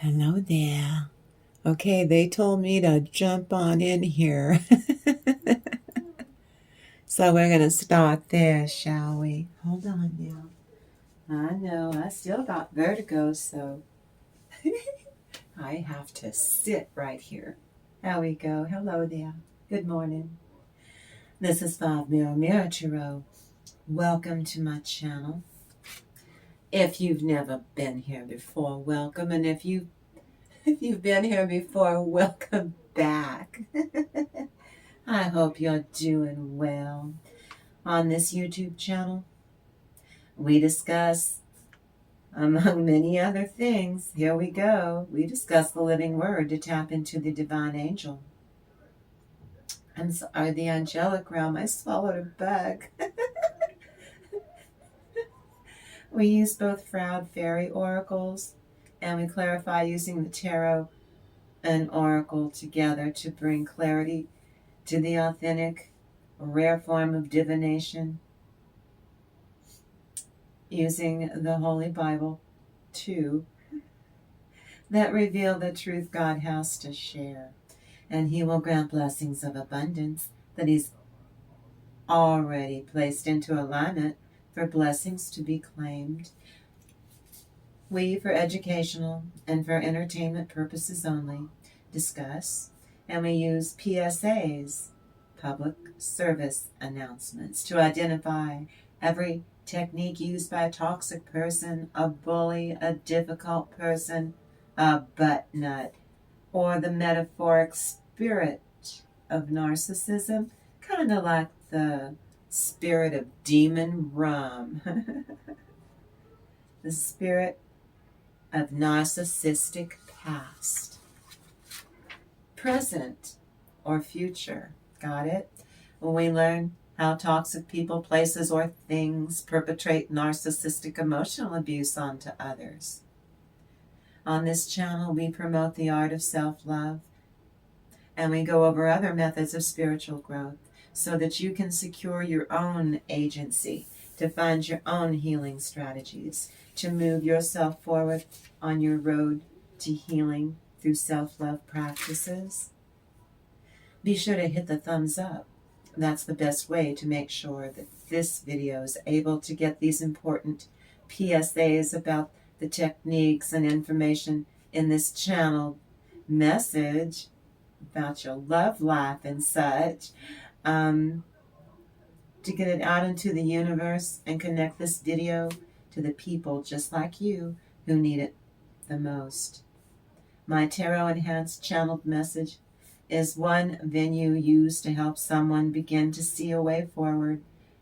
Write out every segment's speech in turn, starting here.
Hello there. Okay, they told me to jump on in here. So we're going to start there, shall we? Hold on now. I know, I still got vertigo, so I have to sit right here. There we go. Hello there. Good morning. This is 5 Mirror Mirror Tarot. Welcome to my channel. If you've never been here before, welcome. And if you've been here before, welcome back. I hope you're doing well. On this YouTube channel, we discuss, among many other things, here we go, we discuss the living word to tap into the divine angel. I'm sorry, the angelic realm. I swallowed a bug. We use both Proud Fairy oracles, and we clarify using the tarot and oracle together to bring clarity to the authentic, rare form of divination, using the Holy Bible too, that reveal the truth God has to share. And He will grant blessings of abundance that He's already placed into alignment for blessings to be claimed. We, for educational and for entertainment purposes only, discuss, and we use PSAs, public service announcements, to identify every technique used by a toxic person, a bully, a difficult person, a butt nut, or the metaphoric spirit of narcissism, kind of like the spirit of demon rum. The spirit of narcissistic past, present, or future. Got it? When we learn how toxic people, places, or things perpetrate narcissistic emotional abuse onto others. On this channel, we promote the art of self-love, and we go over other methods of spiritual growth so that you can secure your own agency, to find your own healing strategies, to move yourself forward on your road to healing through self-love practices. Be sure to hit the thumbs up. That's the best way to make sure that this video is able to get these important PSAs about the techniques and information in this channel message about your love life and such, to get it out into the universe and connect this video to the people just like you who need it the most. My Tarot Enhanced channeled message is one venue used to help someone begin to see a way forward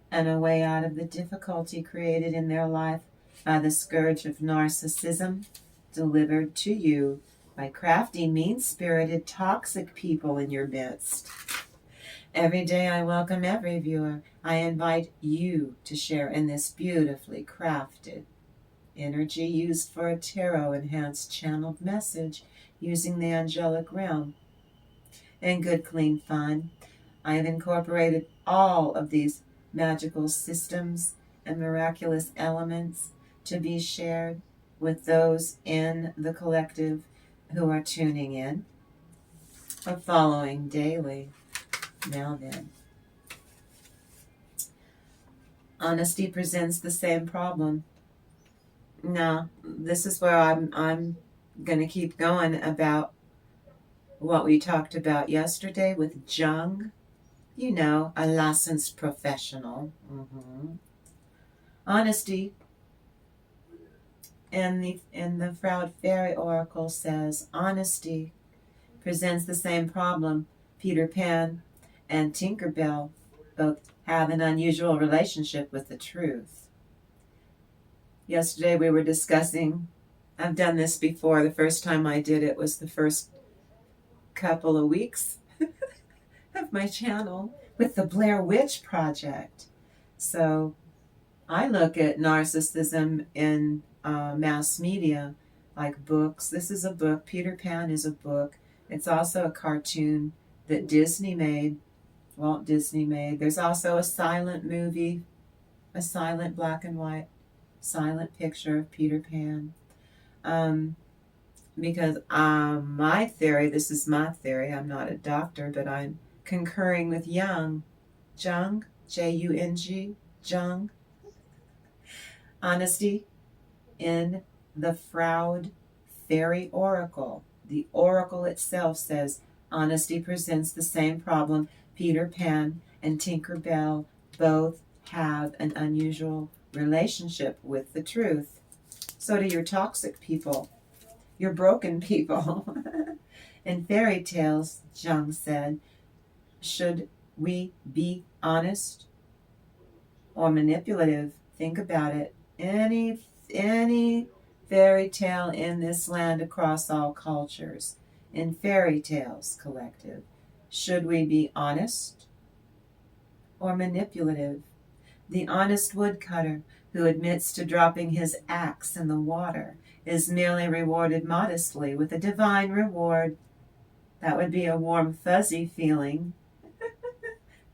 and a way out of the difficulty created in their life by the scourge of narcissism, delivered to you by crafty, mean-spirited, toxic people in your midst. Every day I welcome every viewer. I invite you to share in this beautifully crafted energy used for a Tarot Enhanced channeled message using the angelic realm. In good, clean fun, I have incorporated all of these magical systems and miraculous elements to be shared with those in the collective who are tuning in or following daily. Now then, honesty presents the same problem. Now, this is where I'm going to keep going about what we talked about yesterday with Jung. You know, a licensed professional. Honesty in the Proud Fairy Oracle says, honesty presents the same problem. Peter Pan and Tinkerbell both have an unusual relationship with the truth. Yesterday we were discussing, I've done this before, the first time I did it was the first couple of weeks of my channel with the Blair Witch Project. So I look at narcissism in mass media, like books. This is a book. Peter Pan is a book. It's also a cartoon that Disney made, Walt Disney made. There's also a silent movie, a silent black and white, silent picture of Peter Pan. because my theory, this is my theory, I'm not a doctor, but I'm concurring with Jung, Jung, Jung, honesty in the Froude Fairy Oracle. The oracle itself says honesty presents the same problem. Peter Pan and Tinker Bell both have an unusual relationship with the truth. So do your toxic people, your broken people. In fairy tales, Jung said, should we be honest or manipulative? Think about it. Any fairy tale in this land across all cultures, in Fairy Tales Collective, should we be honest or manipulative? The honest woodcutter who admits to dropping his axe in the water is merely rewarded modestly with a divine reward. That would be a warm, fuzzy feeling.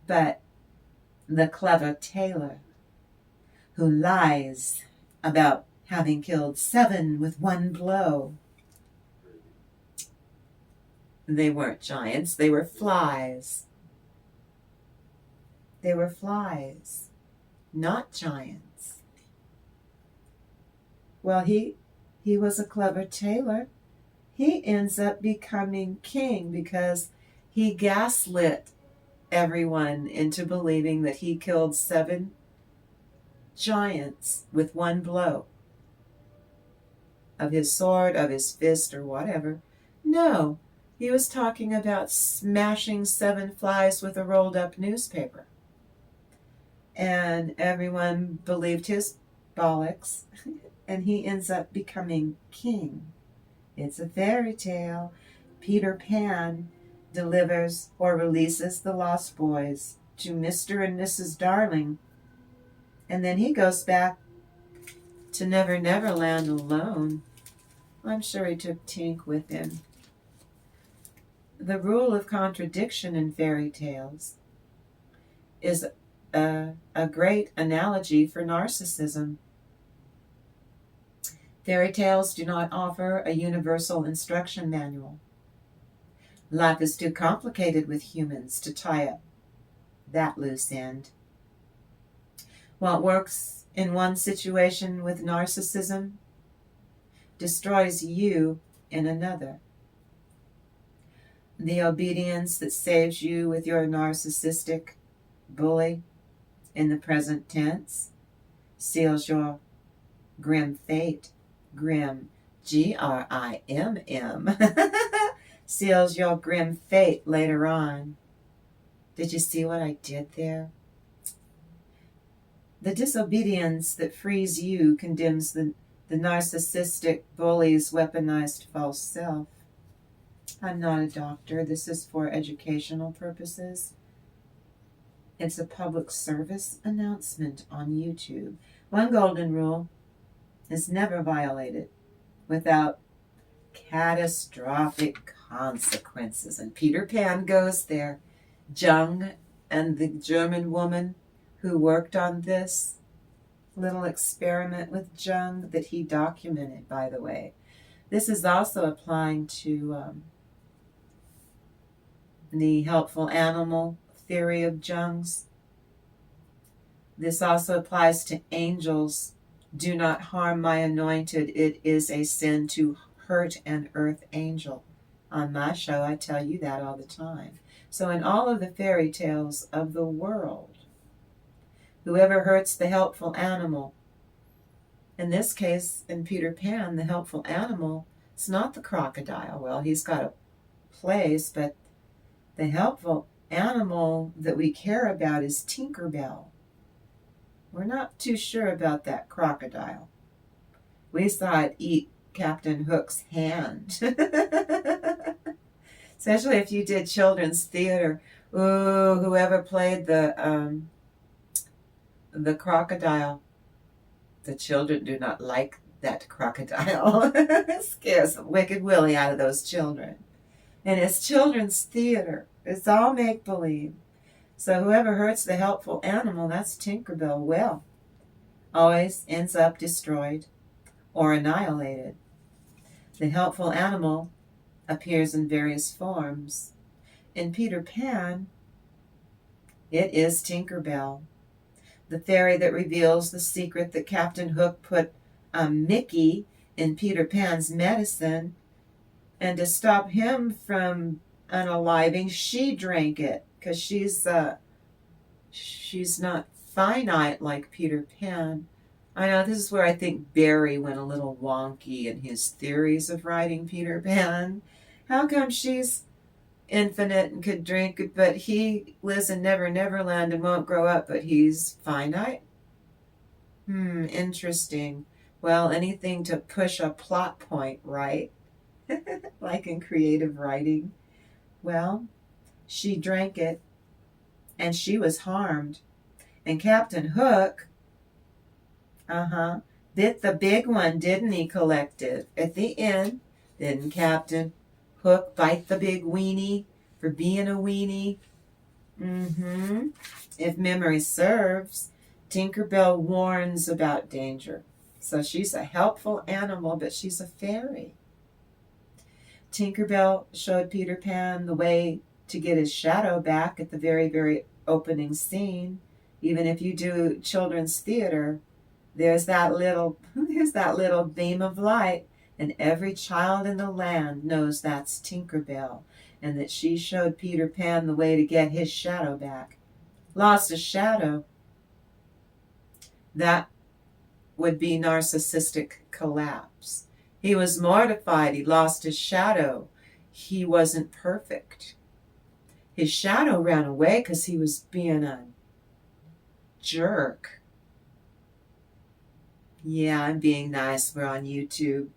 But the clever tailor who lies about having killed 7 with one blow. They weren't giants, they were flies. They were flies, not giants. Well, he was a clever tailor. He ends up becoming king because he gaslit everyone into believing that he killed 7 giants with one blow of his sword, of his fist, or whatever. No, he was talking about smashing 7 flies with a rolled up newspaper. And everyone believed his bollocks, and he ends up becoming king. It's a fairy tale. Peter Pan delivers or releases the Lost Boys to Mr. and Mrs. Darling, and then he goes back to Never Never Land alone. I'm sure he took Tink with him. The rule of contradiction in fairy tales is a great analogy for narcissism. Fairy tales do not offer a universal instruction manual. Life is too complicated with humans to tie up that loose end. What works in one situation with narcissism destroys you in another. The obedience that saves you with your narcissistic bully in the present tense seals your grim fate. Grim, Grimm, seals your grim fate later on. Did you see what I did there? The disobedience that frees you condemns the narcissistic bully's weaponized false self. I'm not a doctor. This is for educational purposes. It's a public service announcement on YouTube. One golden rule is never violated without catastrophic consequences. And Peter Pan goes there. Jung and the German woman who worked on this little experiment with Jung that he documented, by the way. This is also applying to the helpful animal theory of Jung's. This also applies to angels. Do not harm my anointed. It is a sin to hurt an earth angel. On my show, I tell you that all the time. So in all of the fairy tales of the world, whoever hurts the helpful animal, in this case, in Peter Pan, the helpful animal, it's not the crocodile. Well, he's got a place, but the helpful animal that we care about is Tinker Bell. We're not too sure about that crocodile. We saw it eat Captain Hook's hand. Especially if you did children's theater. Ooh, whoever played the crocodile. The children do not like that crocodile. It scares the wicked willy out of those children. And it's children's theater. It's all make-believe. So whoever hurts the helpful animal, that's Tinkerbell, well, always ends up destroyed or annihilated. The helpful animal appears in various forms. In Peter Pan, it is Tinkerbell, the fairy that reveals the secret that Captain Hook put Mickey in Peter Pan's medicine, and to stop him from unaliving, she drank it because she's not finite like Peter Pan. I know this is where I think Barry went a little wonky in his theories of writing Peter Pan. How come she's infinite and could drink, but he lives in Never Never Land and won't grow up, but he's finite? Interesting. Well, anything to push a plot point, right? Like in creative writing. Well, she drank it, and she was harmed. And Captain Hook, bit the big one, didn't he, collective? At the end, didn't Captain Hook bite the big weenie for being a weenie? If memory serves, Tinkerbell warns about danger. So she's a helpful animal, but she's a fairy. Tinkerbell showed Peter Pan the way to get his shadow back at the very, very opening scene. Even if you do children's theater, there's that little beam of light, and every child in the land knows that's Tinkerbell, and that she showed Peter Pan the way to get his shadow back. Lost a shadow. That would be narcissistic collapse. He was mortified. He lost his shadow. He wasn't perfect. His shadow ran away because he was being a jerk. Yeah, I'm being nice. We're on YouTube.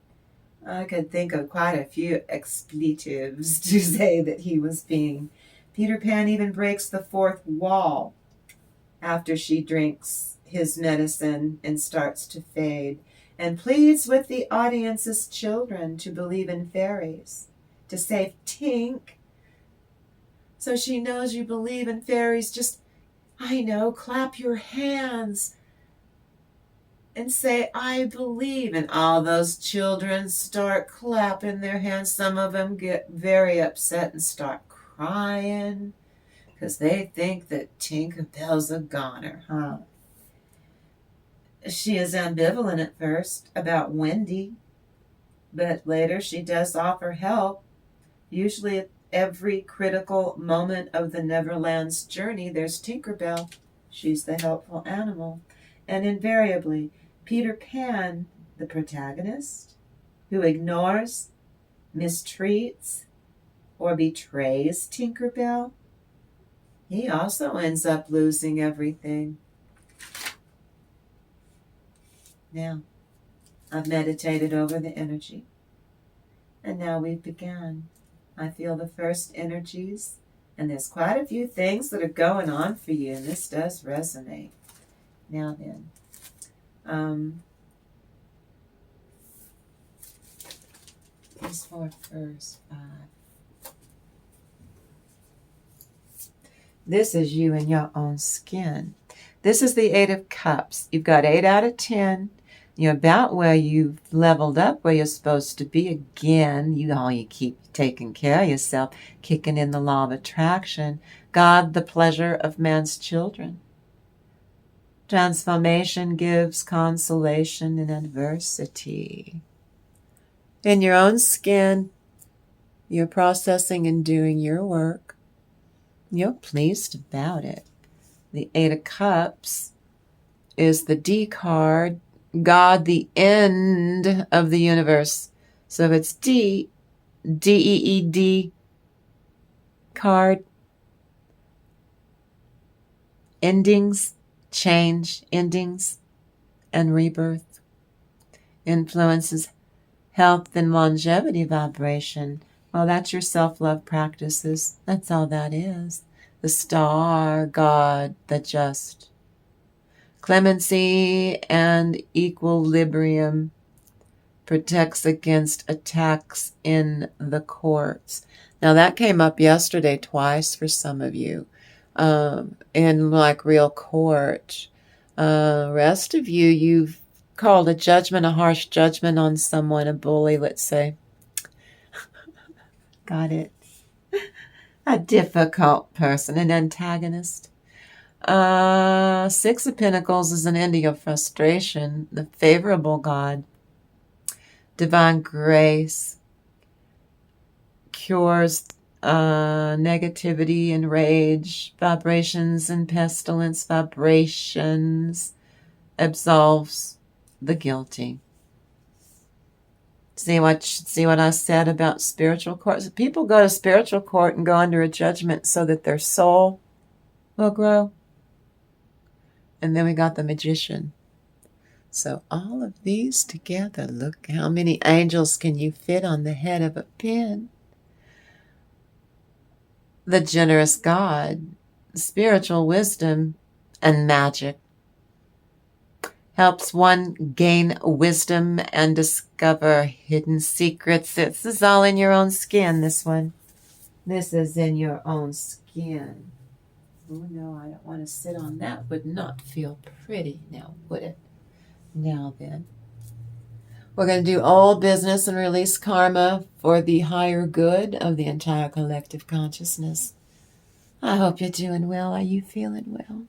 I could think of quite a few expletives to say that he was being. Peter Pan even breaks the fourth wall after she drinks his medicine and starts to fade, and pleads with the audience's children to believe in fairies, to say, Tink, so she knows you believe in fairies. Just, I know, clap your hands and say, I believe. And all those children start clapping their hands. Some of them get very upset and start crying because they think that Tinkerbell's a goner, huh? She is ambivalent at first about Wendy, but later she does offer help. Usually at every critical moment of the Neverland's journey, there's Tinkerbell. She's the helpful animal. And invariably, Peter Pan, the protagonist, who ignores, mistreats, or betrays Tinkerbell, he also ends up losing everything. Now, I've meditated over the energy, and now we've begun. I feel the first energies, and there's quite a few things that are going on for you, and this does resonate. Now then, these 4 first 5. This is you in your own skin. This is the 8 of Cups. You've got 8 out of 10. You're about where you've leveled up, where you're supposed to be again. You keep taking care of yourself, kicking in the law of attraction. God, the pleasure of man's children. Transformation gives consolation in adversity. In your own skin, you're processing and doing your work. You're pleased about it. The 8 of Cups is the D card. God, the end of the universe. So if it's D, D-E-E-D card, endings, change, endings, and rebirth. Influences health and longevity vibration. Well, that's your self-love practices. That's all that is. The star, God, the just. Clemency and equilibrium protects against attacks in the courts. Now that came up yesterday twice for some of you in like real court. Rest of you, you've called a judgment, a harsh judgment on someone, a bully, let's say. Got it. A difficult person, an antagonist. Six of Pentacles is an end of your frustration. The favorable God. Divine grace cures negativity and rage, vibrations and pestilence, vibrations, absolves the guilty. See what I said about spiritual courts? People go to spiritual court and go under a judgment so that their soul will grow. And then we got the Magician. So all of these together, look how many angels can you fit on the head of a pin. The generous God, spiritual wisdom, and magic. Helps one gain wisdom and discover hidden secrets. This is all in your own skin, this one. This is in your own skin. Oh, no, I don't want to sit on that. Would not feel pretty now, would it? Now then. We're going to do all business and release karma for the higher good of the entire collective consciousness. I hope you're doing well. Are you feeling well?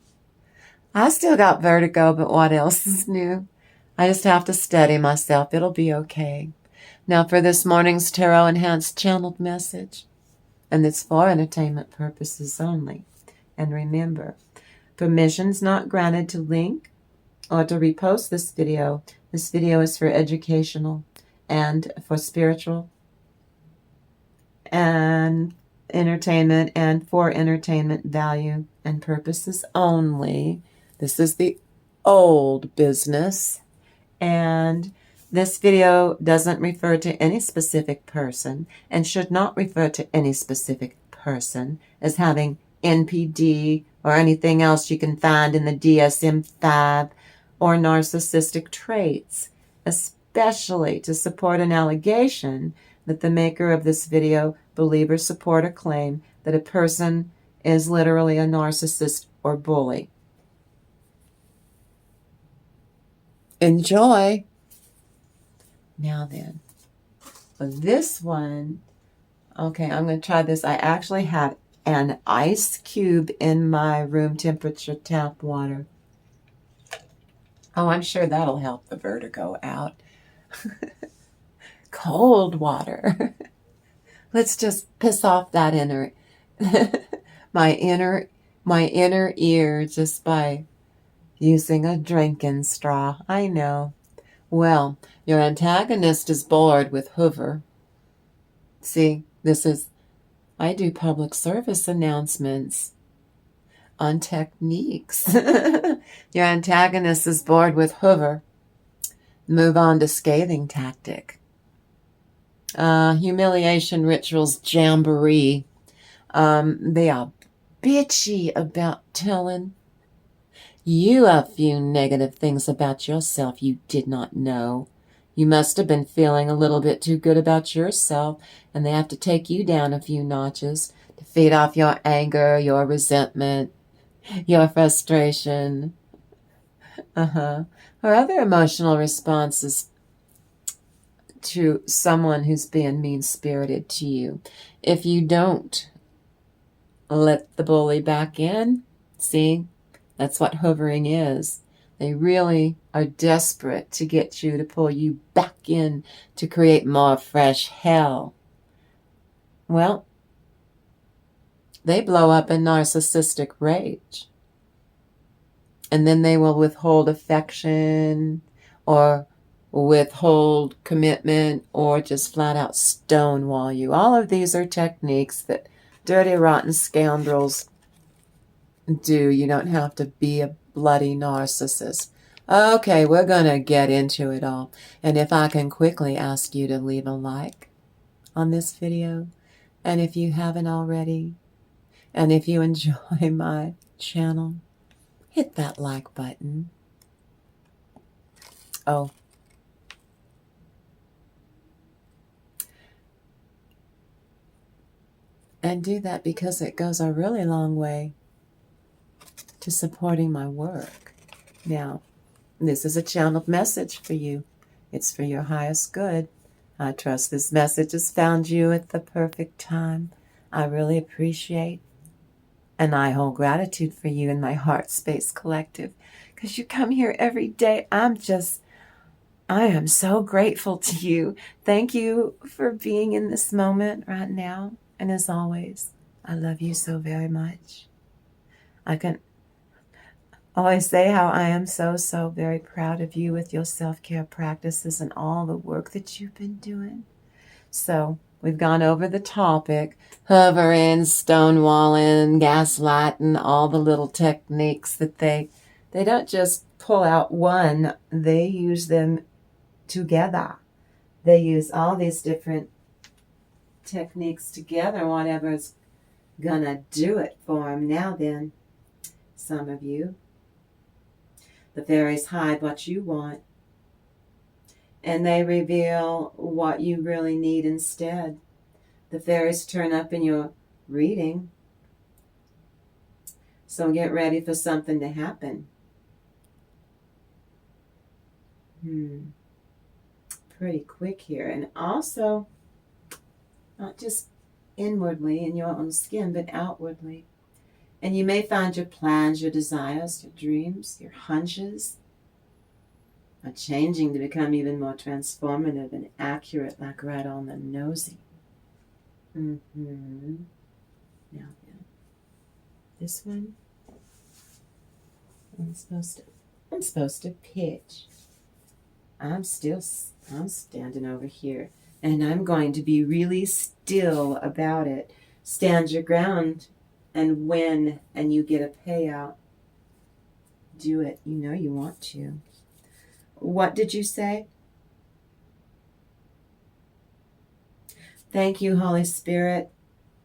I still got vertigo, but what else is new? I just have to steady myself. It'll be okay. Now for this morning's Tarot Enhanced Channeled Message. And it's for entertainment purposes only. And remember, permission's not granted to link or to repost this video. This video is for educational and for spiritual and entertainment and for entertainment value and purposes only. This is the old business, and this video doesn't refer to any specific person and should not refer to any specific person as having NPD or anything else you can find in the DSM-5 or narcissistic traits, especially to support an allegation that the maker of this video believe or support a claim that a person is literally a narcissist or bully. Enjoy. Now then, for this one, okay, I'm going to try this. I actually have an ice cube in my room temperature tap water. Oh, I'm sure that'll help the vertigo out. Cold water. Let's just piss off that inner, my inner ear just by using a drinking straw. I know. Well, your antagonist is bored with Hoover. See, I do public service announcements on techniques. Your antagonist is bored with Hoover. Move on to Scathing tactic. Humiliation rituals, Jamboree. They are bitchy about telling you a few negative things about yourself you did not know. You must have been feeling a little bit too good about yourself, and they have to take you down a few notches to feed off your anger, your resentment, your frustration, or other emotional responses to someone who's being mean-spirited to you. If you don't let the bully back in, see, that's what hovering is. They really are desperate to get you to pull you back in to create more fresh hell. Well, they blow up in narcissistic rage. And then they will withhold affection or withhold commitment or just flat out stonewall you. All of these are techniques that dirty, rotten scoundrels do. You don't have to be a bloody narcissist. Okay, we're going to get into it all. And if I can quickly ask you to leave a like on this video, and if you haven't already, and if you enjoy my channel, hit that like button. Oh. And do that because it goes a really long way to supporting my work. Now, this is a channeled message for you. It's for your highest good. I trust this message has found you at the perfect time. I really appreciate and I hold gratitude for you in my Heart Space Collective because you come here every day. I am so grateful to you. Thank you for being in this moment right now. And as always, I love you so very much. I can always say how I am so, so very proud of you with your self-care practices and all the work that you've been doing. So we've gone over the topic, hovering, stonewalling, gaslighting, all the little techniques that they don't just pull out one, they use them together. They use all these different techniques together, whatever's gonna do it for them. Now then, some of you, the fairies hide what you want, and they reveal what you really need instead. The fairies turn up in your reading, so get ready for something to happen. Pretty quick here. And also, not just inwardly in your own skin, but outwardly. And you may find your plans, your desires, your dreams, your hunches are changing to become even more transformative and accurate, like right on the nosy. Now then, this one, I'm supposed to pitch. I'm standing over here, and I'm going to be really still about it. Stand your ground and win, and you get a payout. Do it. You know you want to. What did you say? Thank you, Holy Spirit.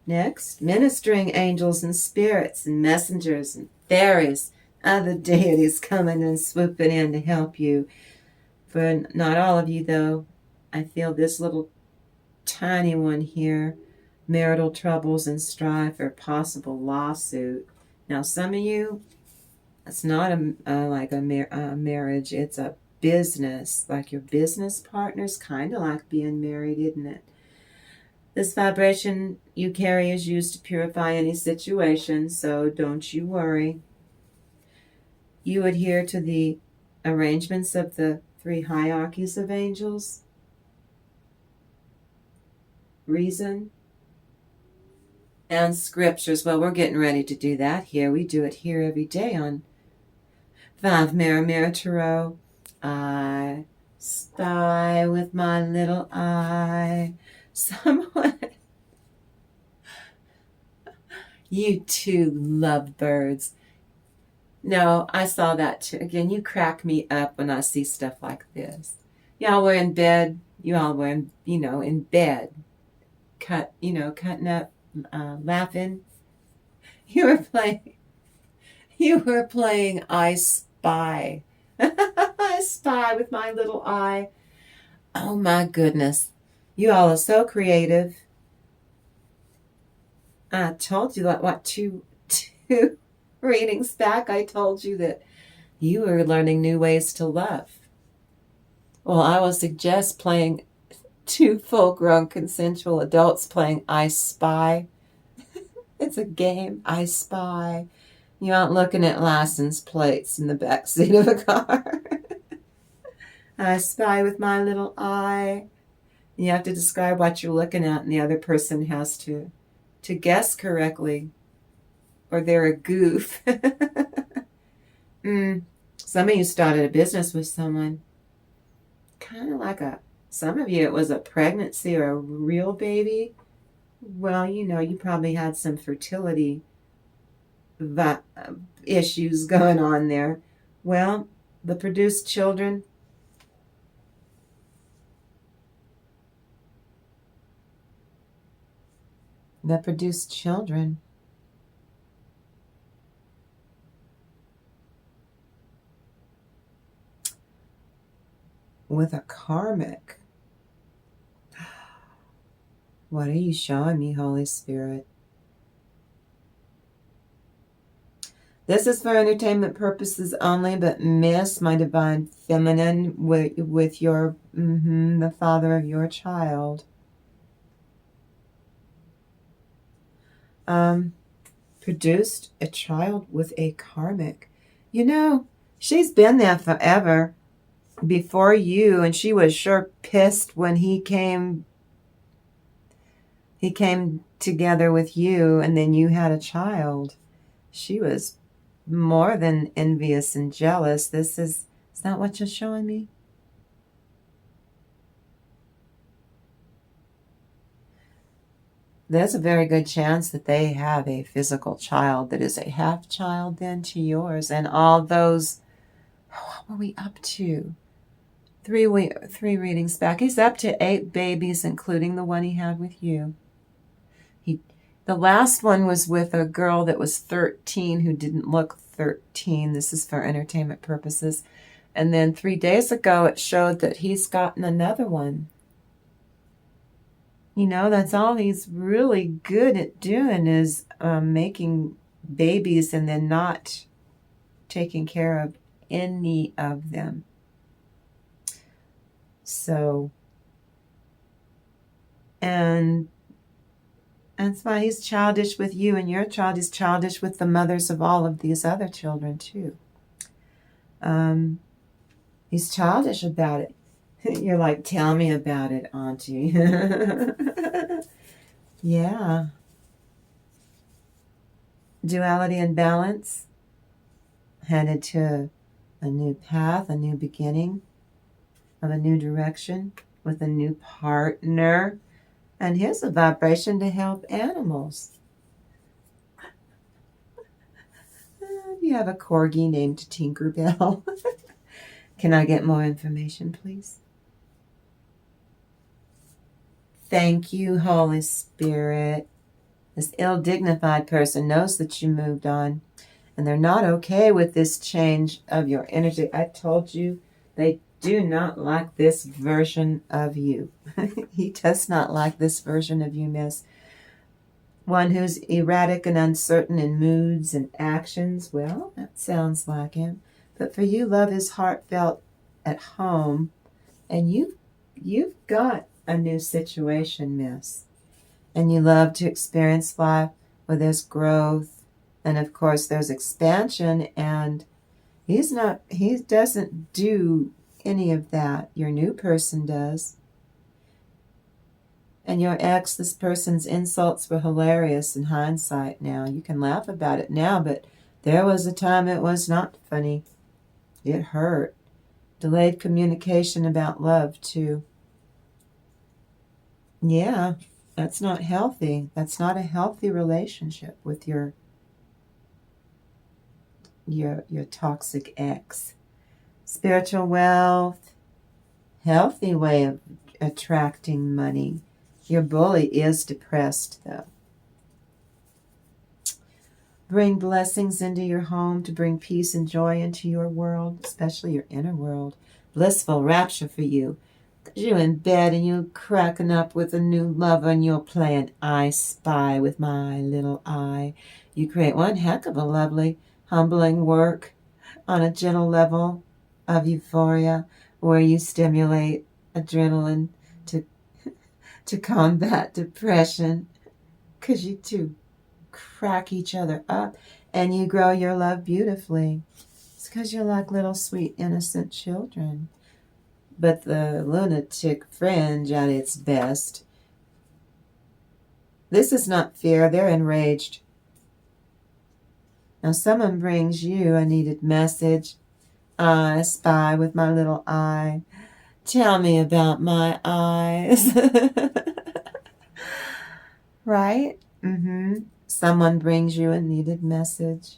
Next, ministering angels and spirits and messengers and fairies, other deities coming and swooping in to help you. For not all of you, though, I feel this little tiny one here, marital troubles and strife or possible lawsuit. Now, some of you, it's not like a marriage, it's a business, like your business partner's kind of like being married, isn't it? This vibration you carry is used to purify any situation, so don't you worry. You adhere to the arrangements of the 3 hierarchies of angels. Reason and scriptures. Well, we're getting ready to do that here. We do it here every day on 5 Mirror Tarot. I spy with my little eye someone. You two lovebirds. No, I saw that too. Again, you crack me up when I see stuff like this. Y'all were in bed. You all were in bed. Cutting up, laughing. You were playing I Spy. I spy with my little eye. Oh my goodness. You all are so creative. I told you that, two readings back, I told you that you were learning new ways to love. Well, I will suggest playing 2 full-grown consensual adults playing I Spy. It's a game, I Spy. You aren't looking at license plates in the back seat of a car. I spy with my little eye. You have to describe what you're looking at, and the other person has to guess correctly, or they're a goof. Some of you started a business with someone. Kind of like some of you, it was a pregnancy or a real baby. Well, you probably had some fertility issues going on there. Well, the produced children. With a karmic. What are you showing me, Holy Spirit? This is for entertainment purposes only, but Miss, my divine feminine, with your, the father of your child. Produced a child with a karmic. You know, she's been there forever before you, and she was sure pissed when he came together with you, and then you had a child. She was more than envious and jealous. Is that what you're showing me? There's a very good chance that they have a physical child that is a half child then to yours. And all those, what were we up to? Three readings back. He's up to 8 babies, including the one he had with you. The last one was with a girl that was 13 who didn't look 13. This is for entertainment purposes. And then 3 days ago, it showed that he's gotten another one. You know, that's all he's really good at doing is making babies and then not taking care of any of them. So, and that's why he's childish with you, and your child is childish with the mothers of all of these other children too. He's childish about it. You're like, tell me about it, Auntie. Yeah. Duality and balance. Headed to a new path, a new beginning of a new direction with a new partner. And here's a vibration to help animals. You have a corgi named Tinkerbell. Can I get more information, please? Thank you, Holy Spirit. This ill-dignified person knows that you moved on, and they're not okay with this change of your energy. I told you they do not like this version of you. He does not like this version of you, Miss. One who's erratic and uncertain in moods and actions. Well, that sounds like him. But for you, love is heartfelt at home, and you've got a new situation, Miss. And you love to experience life where there's growth, and of course there's expansion, and he doesn't do any of that. Your new person does. And your ex, this person's insults were hilarious in hindsight now. You can laugh about it now, but there was a time it was not funny. It hurt. Delayed communication about love, too. Yeah, that's not healthy. That's not a healthy relationship with your toxic ex. Spiritual wealth, healthy way of attracting money. Your bully is depressed, though. Bring blessings into your home to bring peace and joy into your world, especially your inner world. Blissful rapture for you. You in bed and you cracking up with a new lover and you're playing I Spy with my little eye. You create one heck of a lovely, humbling work on a gentle level of euphoria where you stimulate adrenaline to combat depression, because you two crack each other up and you grow your love beautifully. It's because you're like little sweet innocent children. But the lunatic fringe at its best. This is not fear, they're enraged. Now someone brings you a needed message. I spy with my little eye. Tell me about my eyes. Right? Someone brings you a needed message.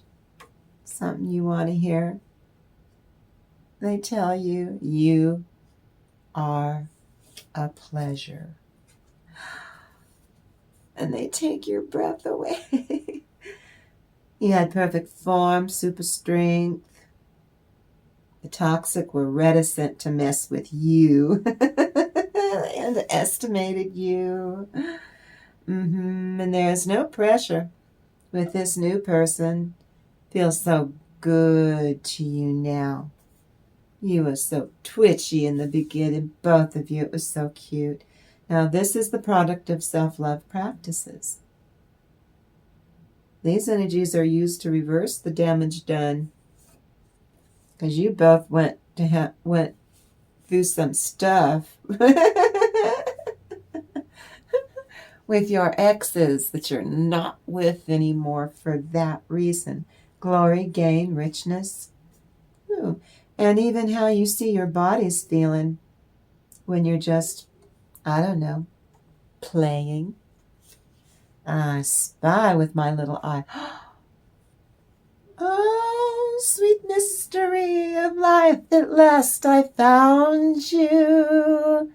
Something you want to hear. They tell you, you are a pleasure. And they take your breath away. You had perfect form, super strength. The toxic were reticent to mess with you. They underestimated you. And there's no pressure with this new person. Feels so good to you now. You were so twitchy in the beginning, both of you. It was so cute. Now, this is the product of self-love practices. These energies are used to reverse the damage done, because you both went through some stuff with your exes that you're not with anymore for that reason. Glory, gain, richness. Ooh. And even how you see your body's feeling when you're just, I don't know, playing. I spy with my little eye. Oh, sweet mystery of life, at last I found you.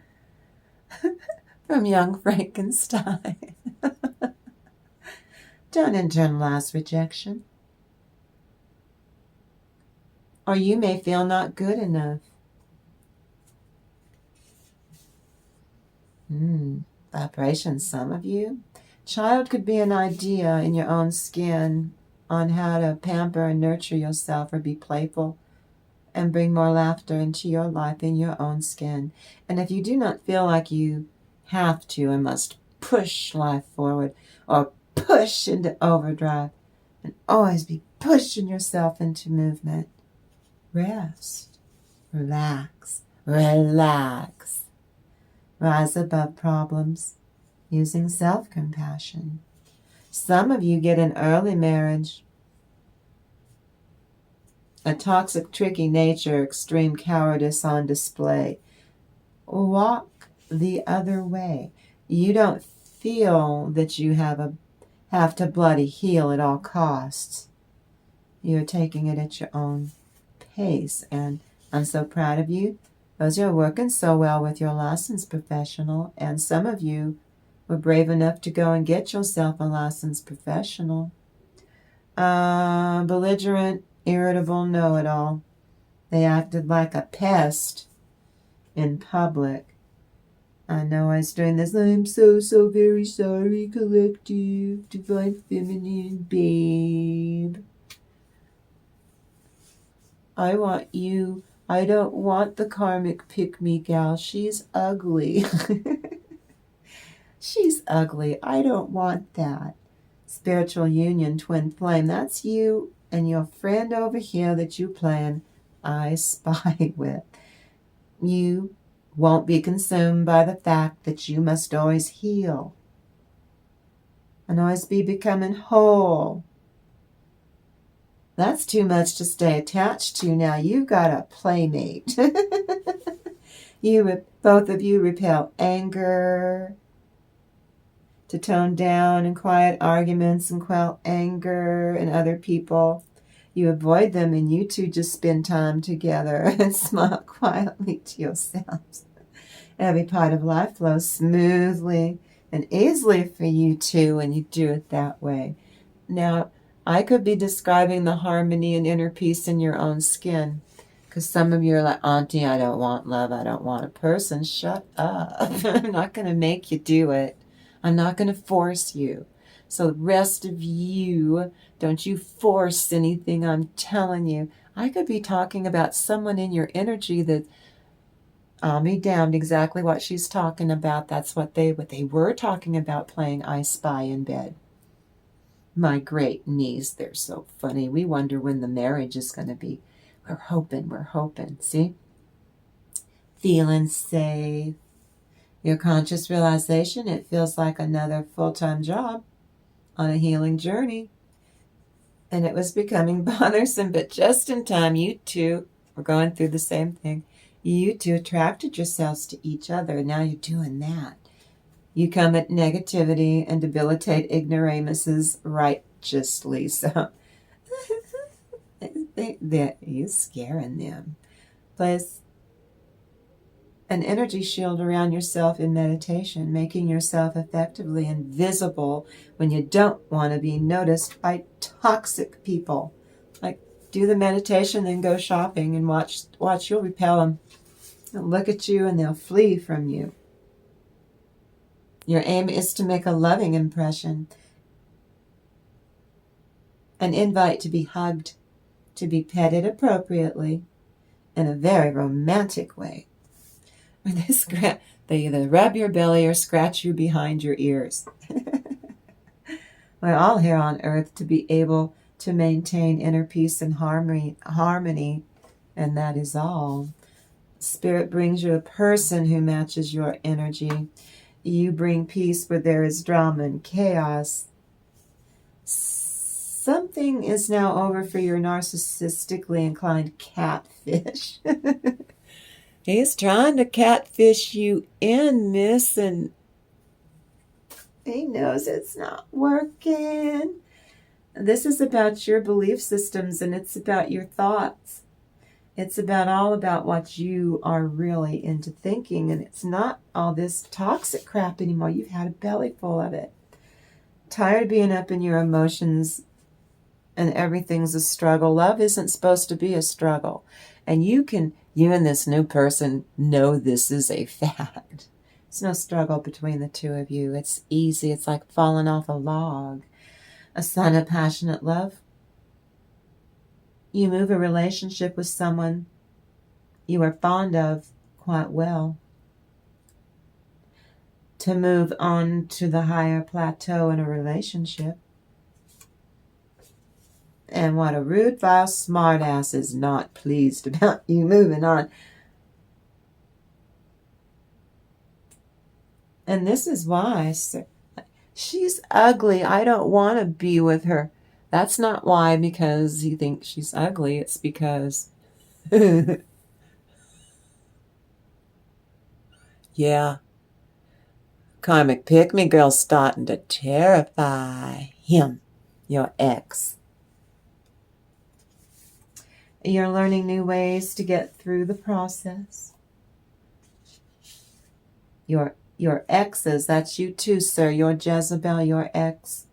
From Young Frankenstein. Don't internalize rejection. Or you may feel not good enough. Vibration, some of you. Child could be an idea in your own skin on how to pamper and nurture yourself or be playful and bring more laughter into your life in your own skin. And if you do not feel like you have to and must push life forward or push into overdrive and always be pushing yourself into movement, rest, relax, relax. Rise above problems using self-compassion. Some of you get an early marriage, a toxic, tricky nature, extreme cowardice on display. Walk the other way. You don't feel that you have to bloody heal at all costs. You're taking it at your own pace, and I'm so proud of you. Those who are working so well with your licensed professional, and some of you were brave enough to go and get yourself a licensed professional. Belligerent, irritable, know-it-all. They acted like a pest in public. I know I was doing this. I'm so very sorry, collective, divine feminine babe. I want you. I don't want the karmic pick-me gal. She's ugly. She's ugly. I don't want that. Spiritual union, twin flame. That's you and your friend over here that you plan I Spy with. You won't be consumed by the fact that you must always heal and always be becoming whole. That's too much to stay attached to. Now you've got a playmate. Both of you repel anger, to tone down and quiet arguments and quell anger in other people. You avoid them and you two just spend time together and smile quietly to yourselves. Every part of life flows smoothly and easily for you two when you do it that way. Now, I could be describing the harmony and inner peace in your own skin, because some of you are like, Auntie, I don't want love. I don't want a person. Shut up. I'm not going to make you do it. I'm not going to force you. So the rest of you, don't you force anything I'm telling you. I could be talking about someone in your energy that I'll be damned exactly what she's talking about. That's what they were talking about, playing I Spy in bed. My great niece, they're so funny. We wonder when the marriage is going to be. We're hoping. See? Feeling safe. Your conscious realization, it feels like another full-time job on a healing journey. And it was becoming bothersome, but just in time, you two were going through the same thing. You two attracted yourselves to each other. Now you're doing that. You come at negativity and debilitate ignoramuses righteously. So you're scaring them. Place an energy shield around yourself in meditation, making yourself effectively invisible when you don't want to be noticed by toxic people. Like, do the meditation, then go shopping and watch you'll repel them. They'll look at you and they'll flee from you. Your aim is to make a loving impression An invite to be hugged, to be petted appropriately, in a very romantic way. They either rub your belly or scratch you behind your ears. We're all here on earth to be able to maintain inner peace and harmony, and that is all. Spirit brings you a person who matches your energy. You bring peace where there is drama and chaos. Something is now over for your narcissistically inclined catfish. He's trying to catfish you in, miss, and he knows it's not working. This is about your belief systems, and it's about your thoughts. It's all about what you are really into thinking, and it's not all this toxic crap anymore. You've had a belly full of it. Tired of being up in your emotions and everything's a struggle. Love isn't supposed to be a struggle. And you and this new person know this is a fact. It's no struggle between the two of you. It's easy. It's like falling off a log. A sign of passionate love. You move a relationship with someone you are fond of quite well to move on to the higher plateau in a relationship. And what a rude, vile smartass is not pleased about you moving on. And this is why, sir. She's ugly. I don't want to be with her. That's not why, because he thinks she's ugly. It's because, yeah, karmic pick-me girl's starting to terrify him, your ex. You're learning new ways to get through the process. Your exes, that's you too, sir. Your Jezebel, your ex.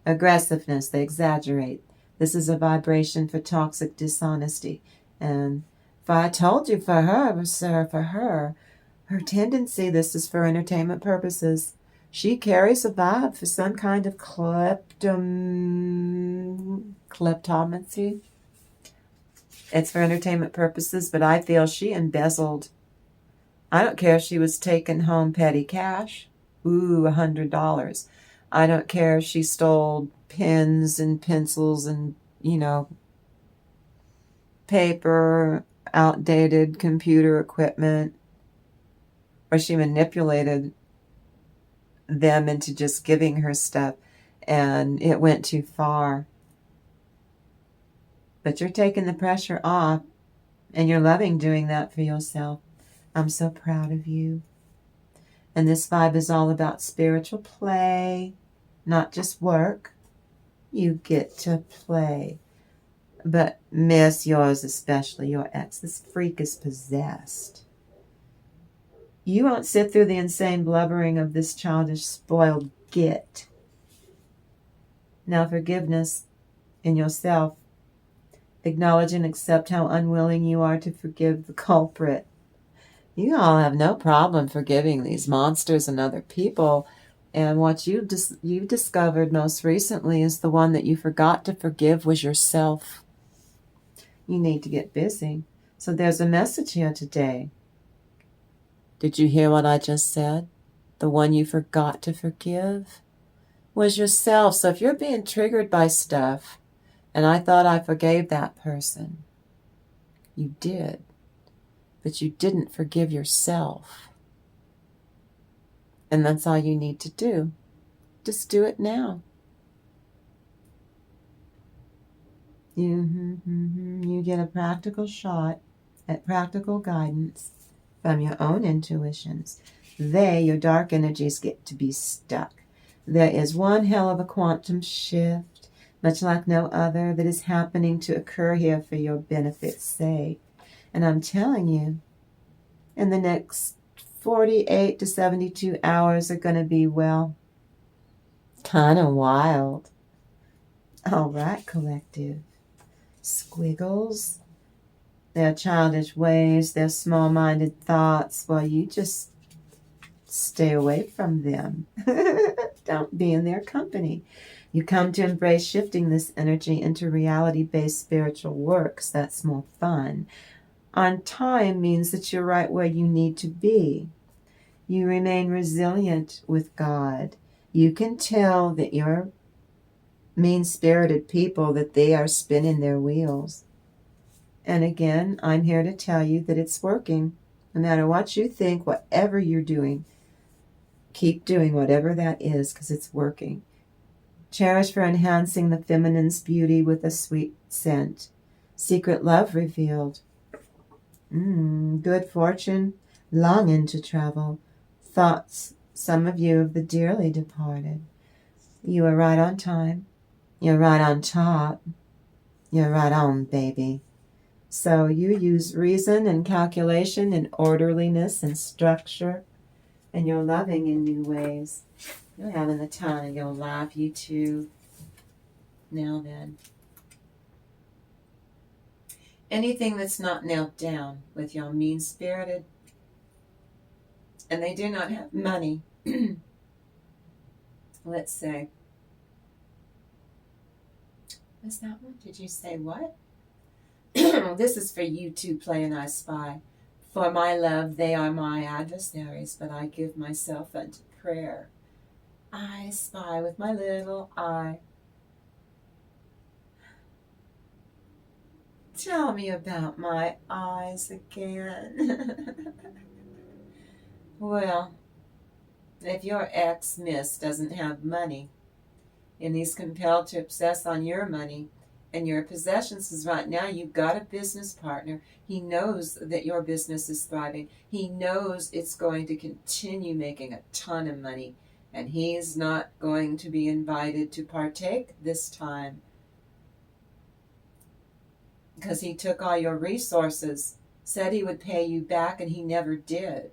Aggressiveness, they exaggerate. This is a vibration for toxic dishonesty. And if I told you for her, sir, for her tendency, this is for entertainment purposes. She carries a vibe for some kind of kleptomancy. It's for entertainment purposes, but I feel she embezzled. I don't care if she was taking home petty cash. Ooh, $100. I don't care if she stole pens and pencils and, paper, outdated computer equipment, or she manipulated them into just giving her stuff, and it went too far. But you're taking the pressure off, and you're loving doing that for yourself. I'm so proud of you. And this vibe is all about spiritual play, not just work. You get to play. But miss, yours especially, your ex, this freak is possessed. You won't sit through the insane blubbering of this childish, spoiled git. Now forgiveness in yourself. Acknowledge and accept how unwilling you are to forgive the culprit. You all have no problem forgiving these monsters and other people. And what you've discovered most recently is the one that you forgot to forgive was yourself. You need to get busy. So there's a message here today. Did you hear what I just said? The one you forgot to forgive was yourself. So if you're being triggered by stuff, and I thought I forgave that person, you did. But you didn't forgive yourself. And that's all you need to do. Just do it now. You get a practical shot at practical guidance from your own intuitions. Your dark energies, get to be stuck. There is one hell of a quantum shift, much like no other, that is happening to occur here for your benefit's sake. And I'm telling you, in the next 48 to 72 hours are going to be, well, kind of wild. All right, collective. Squiggles, their childish ways, their small-minded thoughts. Well, you just Stay away from them. Don't be in their company. You come to embrace shifting this energy into reality-based spiritual works. That's more fun. On time means that you're right where you need to be. You remain resilient with God. You can tell that you're mean-spirited people that they are spinning their wheels. And again, I'm here to tell you that it's working. No matter what you think, whatever you're doing, keep doing whatever that is because it's working. Cherish for enhancing the feminine's beauty with a sweet scent. Secret love revealed. Good fortune, longing to travel. Thoughts, some of you of the dearly departed. You are right on time. You're right on top. You're right on, baby. So you use reason and calculation and orderliness and structure, and you're loving in new ways. You're having the time and you'll laugh, you too. Now then. Anything that's not nailed down with your mean-spirited, and they do not have money. Let's say. What's that one? Did you say what? This is for you too, play and I spy. For my love, they are my adversaries, but I give myself unto prayer. I spy with my little eye. Tell me about my eyes again. Well, if your ex-miss doesn't have money, and he's compelled to obsess on your money and your possessions, because right now you've got a business partner. He knows that your business is thriving. He knows it's going to continue making a ton of money, and he's not going to be invited to partake this time because he took all your resources, said he would pay you back, and he never did.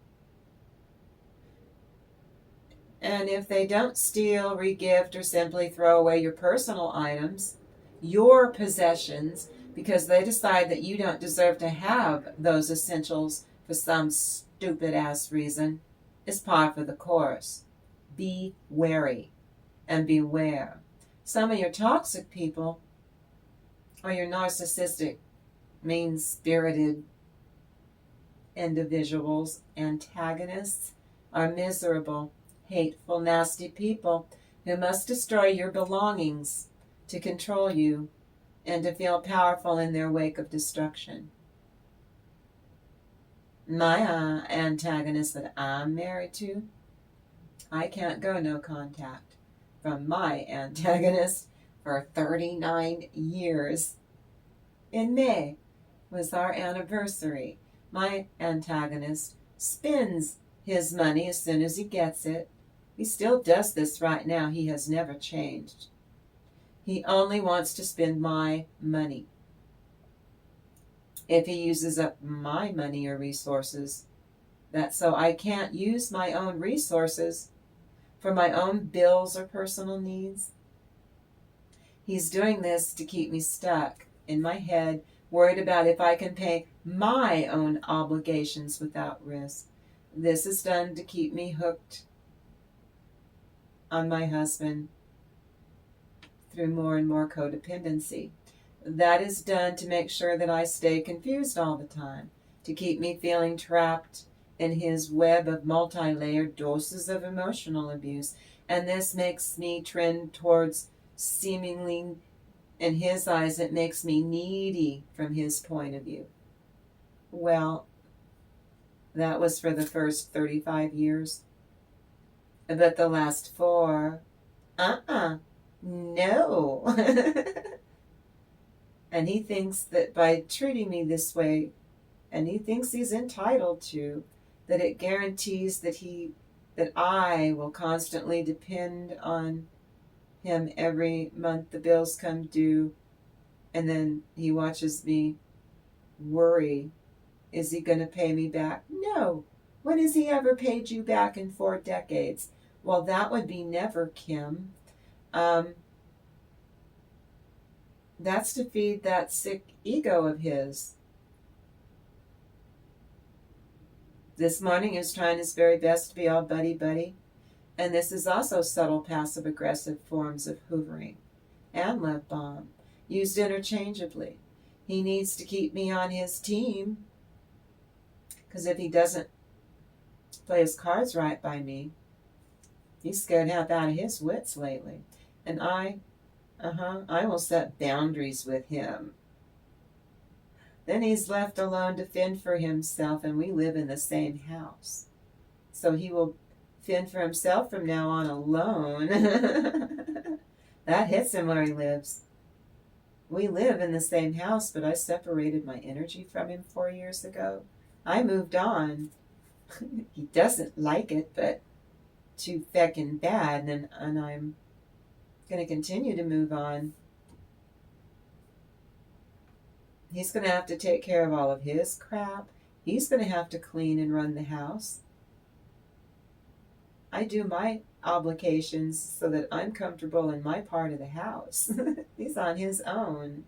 And if they don't steal, regift, or simply throw away your personal items, your possessions, because they decide that you don't deserve to have those essentials for some stupid-ass reason, is par for the course. Be wary and beware. Some of your toxic people or your narcissistic, mean-spirited individuals, antagonists, are miserable, hateful, nasty people who must destroy your belongings to control you and to feel powerful in their wake of destruction. My antagonist that I'm married to, I can't go no contact from my antagonist for 39 years. In May was our anniversary. My antagonist spends his money as soon as he gets it. He still does this right now. He has never changed. He only wants to spend my money. If he uses up my money or resources, that's so I can't use my own resources for my own bills or personal needs. He's doing this to keep me stuck in my head, worried about if I can pay my own obligations without risk. This is done to keep me hooked on my husband through more and more codependency. That is done to make sure that I stay confused all the time, to keep me feeling trapped in his web of multi-layered doses of emotional abuse. And this makes me trend towards seemingly, in his eyes, it makes me needy from his point of view. Well, that was for the first 35 years. But the last 4, no. And he thinks that by treating me this way, and he thinks he's entitled to, that it guarantees that I will constantly depend on him every month the bills come due, and then he watches me worry, is he going to pay me back? No. When has he ever paid you back in 4 decades? Well, that would be never, Kim. That's to feed that sick ego of his. This morning he was trying his very best to be all buddy-buddy. And this is also subtle passive-aggressive forms of hoovering and love bomb, used interchangeably. He needs to keep me on his team, because if he doesn't play his cards right by me, he's scared half out of his wits lately. And I will set boundaries with him. Then he's left alone to fend for himself, and we live in the same house. So he will fend for himself from now on alone. That hits him where he lives. We live in the same house, but I separated my energy from him 4 years ago. I moved on. He doesn't like it, but too feckin' bad, and I'm going to continue to move on. He's going to have to take care of all of his crap. He's going to have to clean and run the house. I do my obligations so that I'm comfortable in my part of the house. He's on his own.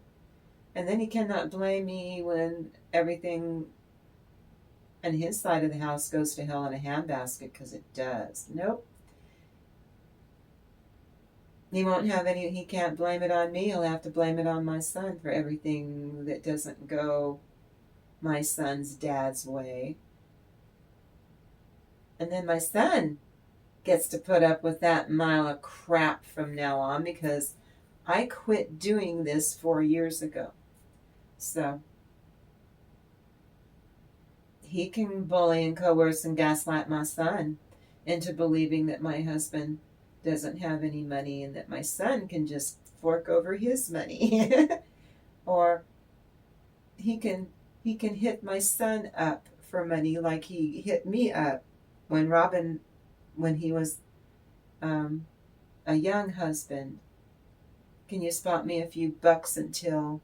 And then he cannot blame me when everything on his side of the house goes to hell in a handbasket, because it does. Nope. He won't have any, he can't blame it on me. He'll have to blame it on my son for everything that doesn't go my son's dad's way. And then my son gets to put up with that mile of crap from now on, because I quit doing this 4 years ago. So he can bully and coerce and gaslight my son into believing that my husband doesn't have any money and that my son can just fork over his money. Or he can hit my son up for money like he hit me up when he was a young husband. Can you spot me a few bucks until...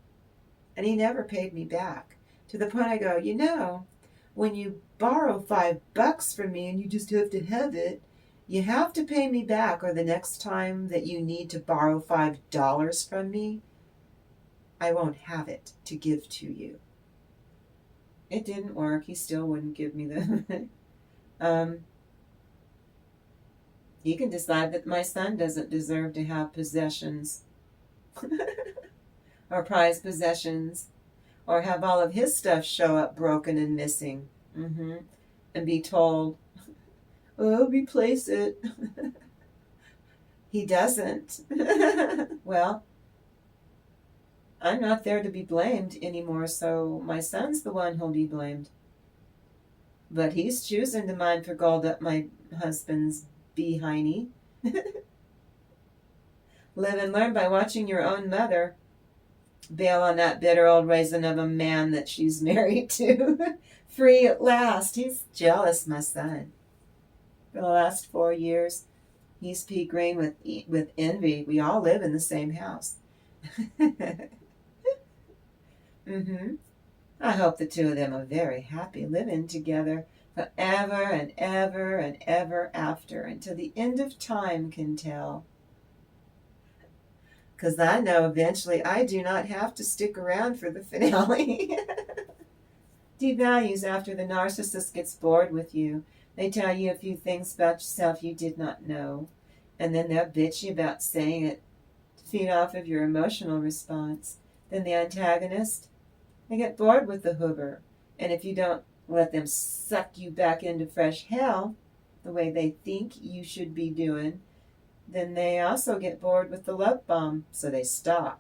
And he never paid me back. To the point I go, when you borrow $5 from me and you just have to have it, you have to pay me back, or the next time that you need to borrow $5 from me, I won't have it to give to you. It didn't work. He still wouldn't give me the... He can decide that my son doesn't deserve to have possessions or prized possessions, or have all of his stuff show up broken and missing, and be told, oh, replace it. He doesn't. Well, I'm not there to be blamed anymore, so my son's the one who'll be blamed. But he's choosing to mine for gold up my husband's behiney. Live and learn by watching your own mother bail on that bitter old raisin of a man that she's married to. Free at last. He's jealous, my son. For the last 4 years, he's pea green with envy. We all live in the same house. I hope the two of them are very happy living together forever and ever and ever after, until the end of time can tell. Because I know eventually I do not have to stick around for the finale. Devalues after the narcissist gets bored with you. They tell you a few things about yourself you did not know, and then they'll bitch you about saying it to feed off of your emotional response. Then the antagonist, they get bored with the hoover, and if you don't let them suck you back into fresh hell the way they think you should be doing, then they also get bored with the love bomb, so they stop.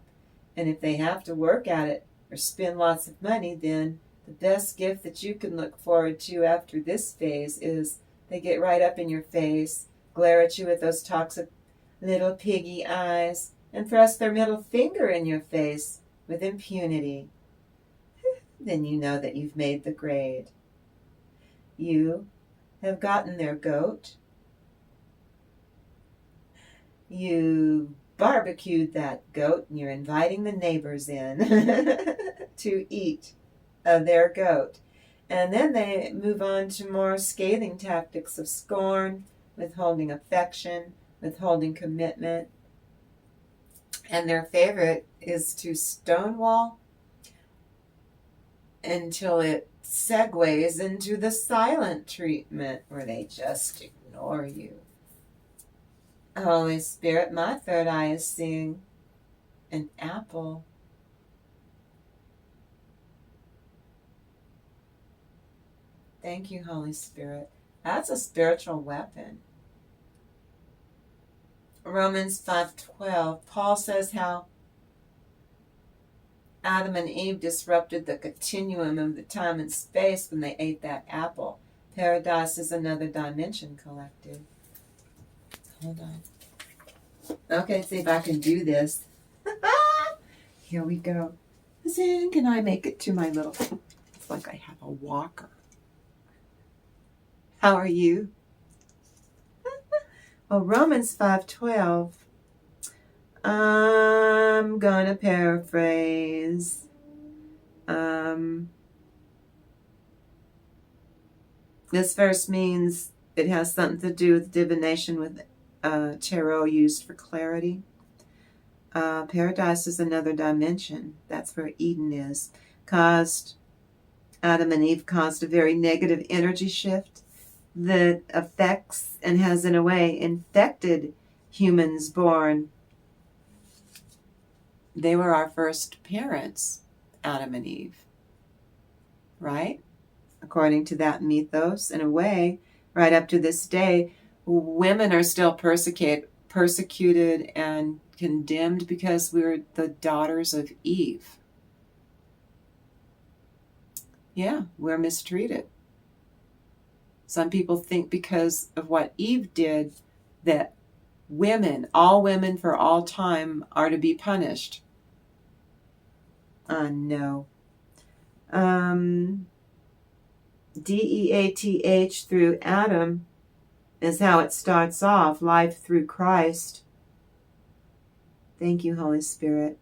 And if they have to work at it or spend lots of money, then the best gift that you can look forward to after this phase is they get right up in your face, glare at you with those toxic little piggy eyes, and thrust their middle finger in your face with impunity. Then you know that you've made the grade. You have gotten their goat. You barbecued that goat, and you're inviting the neighbors in to eat of their goat. And then they move on to more scathing tactics of scorn, withholding affection, withholding commitment. And their favorite is to stonewall until it segues into the silent treatment where they just ignore you. Holy Spirit, my third eye is seeing an apple. Thank you, Holy Spirit. That's a spiritual weapon. Romans 5:12, Paul says how Adam and Eve disrupted the continuum of the time and space when they ate that apple. Paradise is another dimension, collective. Hold on. Okay, see if I can do this. Here we go. Then can I make it to my little... It's like I have a walker. How are you? Well, Romans 5:12. I'm gonna paraphrase. This verse means it has something to do with divination, with tarot used for clarity. Paradise is another dimension. That's where Eden is. Adam and Eve caused a very negative energy shift that affects and has in a way infected humans born. They were our first parents, Adam and Eve, right? According to that mythos, in a way, right up to this day, women are still persecuted and condemned because we're the daughters of Eve. Yeah, we're mistreated. Some people think because of what Eve did that women, all women for all time, are to be punished. No. DEATH through Adam is how it starts off, life through Christ. Thank you, Holy Spirit.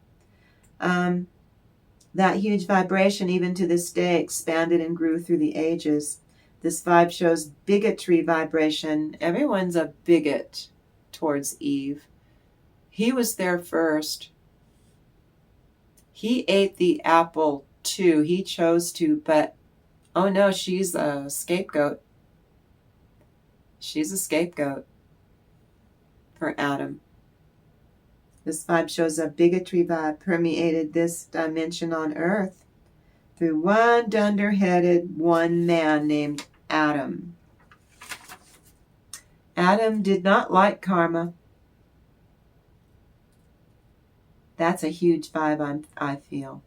That huge vibration, even to this day, expanded and grew through the ages. This vibe shows bigotry vibration. Everyone's a bigot towards Eve. He was there first. He ate the apple too. He chose to, but oh no, she's a scapegoat. She's a scapegoat for Adam. This vibe shows a bigotry vibe permeated this dimension on Earth through one dunderheaded one man named Adam. Adam did not like karma. That's a huge vibe I feel.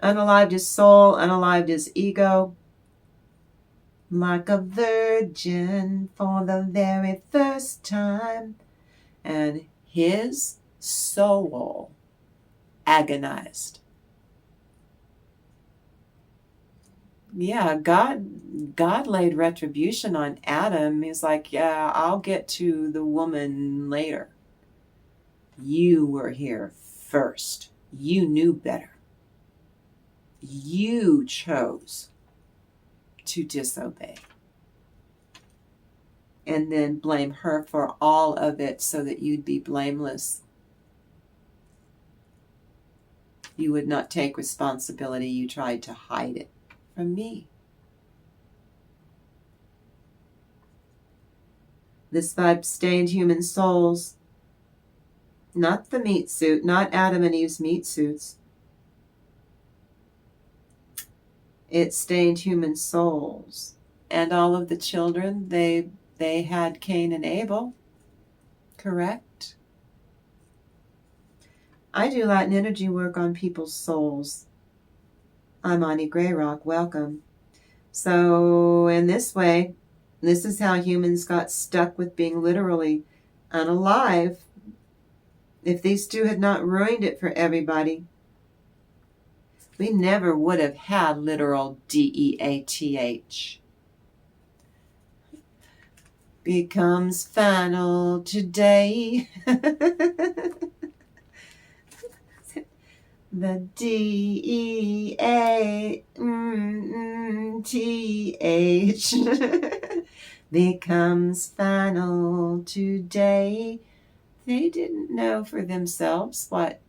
Unalived his soul, unalived his ego. Like a virgin for the very first time. And his soul agonized. Yeah, God laid retribution on Adam. He's like, yeah, I'll get to the woman later. You were here first. You knew better. You chose to disobey. And then blame her for all of it so that you'd be blameless. You would not take responsibility. You tried to hide it from me. This vibe stained human souls. Not the meat suit, not Adam and Eve's meat suits. It stained human souls. And all of the children, they had Cain and Abel. Correct? I do light and energy work on people's souls. I'm Auntie Greyrock. Welcome. So in this way, this is how humans got stuck with being literally unalive. If these two had not ruined it for everybody, we never would have had literal DEATH. Becomes final today. The DEATH becomes final today. They didn't know for themselves what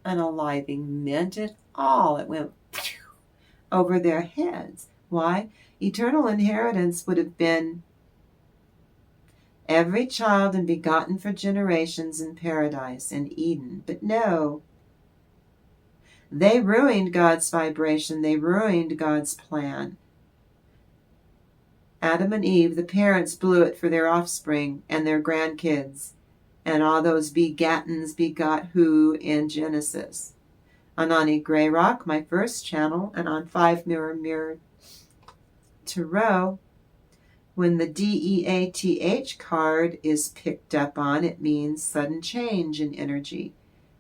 unaliving meant at all. It went over their heads. Why? Eternal inheritance would have been every child and begotten for generations in paradise, in Eden. But no, they ruined God's vibration. They ruined God's plan. Adam and Eve, the parents, blew it for their offspring and their grandkids. And all those begattens begot who in Genesis. On Auntie Grey Rock, my first channel, and on 5 Mirror Tarot, when the DEATH card is picked up on, it means sudden change in energy.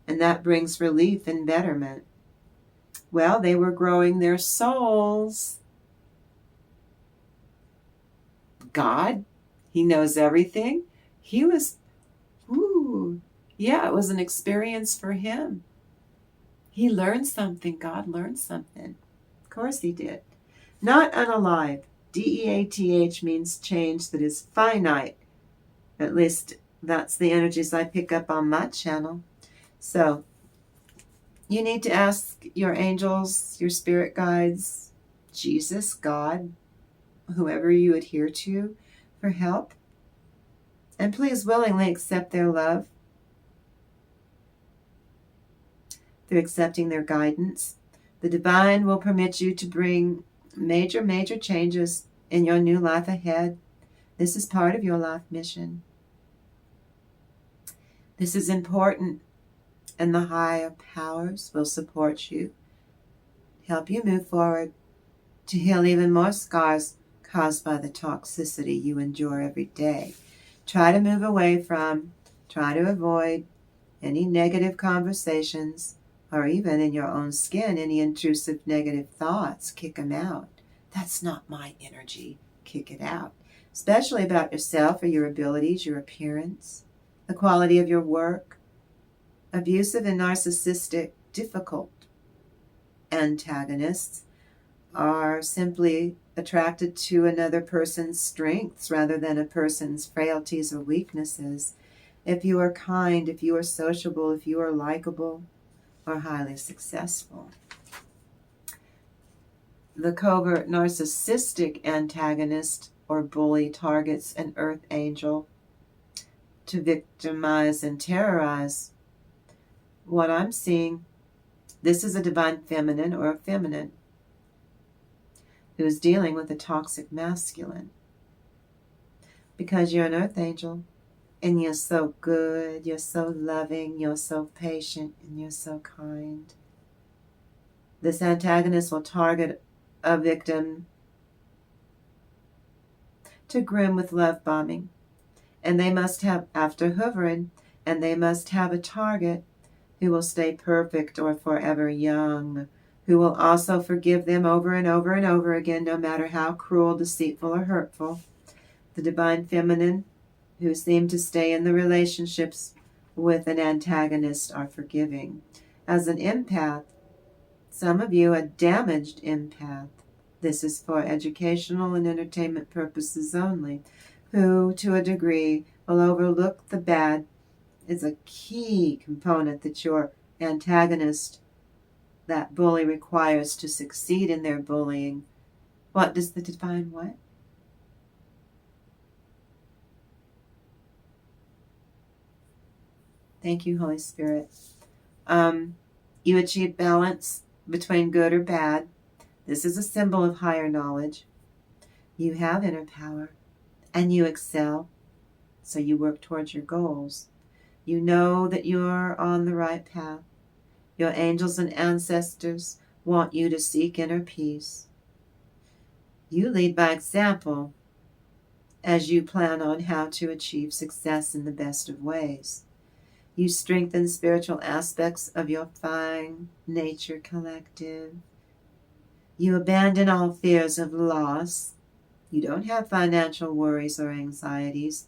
And that brings relief and betterment. Well, they were growing their souls. God, He knows everything. He was, it was an experience for him. He learned something. God learned something. Of course he did. Not unalive. DEATH means change that is finite. At least that's the energies I pick up on my channel. So you need to ask your angels, your spirit guides, Jesus, God, whoever you adhere to, for help. And please willingly accept their love through accepting their guidance. The divine will permit you to bring major, major changes in your new life ahead. This is part of your life mission. This is important, and the higher powers will support you, help you move forward to heal even more scars caused by the toxicity you endure every day. Try to move away from, try to avoid any negative conversations, or even in your own skin, any intrusive negative thoughts. Kick them out. That's not my energy. Kick it out. Especially about yourself or your abilities, your appearance, the quality of your work. Abusive and narcissistic, difficult antagonists are simply attracted to another person's strengths rather than a person's frailties or weaknesses. If you are kind, if you are sociable, if you are likable, or highly successful. The covert narcissistic antagonist or bully targets an earth angel to victimize and terrorize. What I'm seeing, this is a divine feminine or a feminine who is dealing with a toxic masculine. Because you're an earth angel, and you're so good, you're so loving, you're so patient, and you're so kind. This antagonist will target a victim to groom with love bombing. And they must have, after hoovering, and they must have a target who will stay perfect or forever young, who will also forgive them over and over and over again, no matter how cruel, deceitful, or hurtful. The divine feminine who seem to stay in the relationships with an antagonist are forgiving. As an empath, some of you a damaged empath, this is for educational and entertainment purposes only, who to a degree will overlook the bad, is a key component that your antagonist, that bully, requires to succeed in their bullying. What does the divine what? Thank you, Holy Spirit. You achieve balance between good or bad. This is a symbol of higher knowledge. You have inner power, and you excel, so you work towards your goals. You know that you're on the right path. Your angels and ancestors want you to seek inner peace. You lead by example as you plan on how to achieve success in the best of ways. You strengthen spiritual aspects of your fine nature collective. You abandon all fears of loss. You don't have financial worries or anxieties.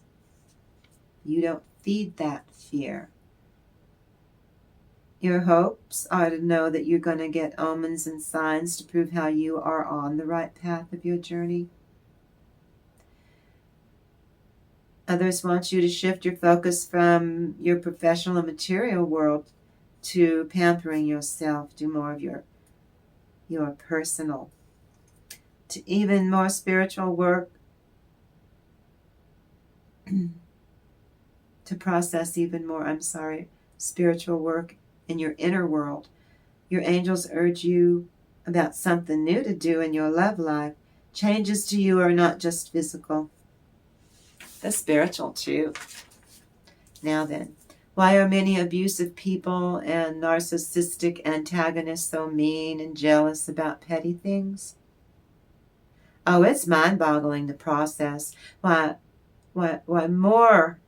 You don't feed that fear. Your hopes are to know that you're going to get omens and signs to prove how you are on the right path of your journey. Others want you to shift your focus from your professional and material world to pampering yourself. Do more of your your personal to even more spiritual work, to process even more, spiritual work in your inner world. Your angels urge you about something new to do in your love life. Changes to you are not just physical. They're spiritual too. Now then, why are many abusive people and narcissistic antagonists so mean and jealous about petty things? Oh, it's mind-boggling to process. Why more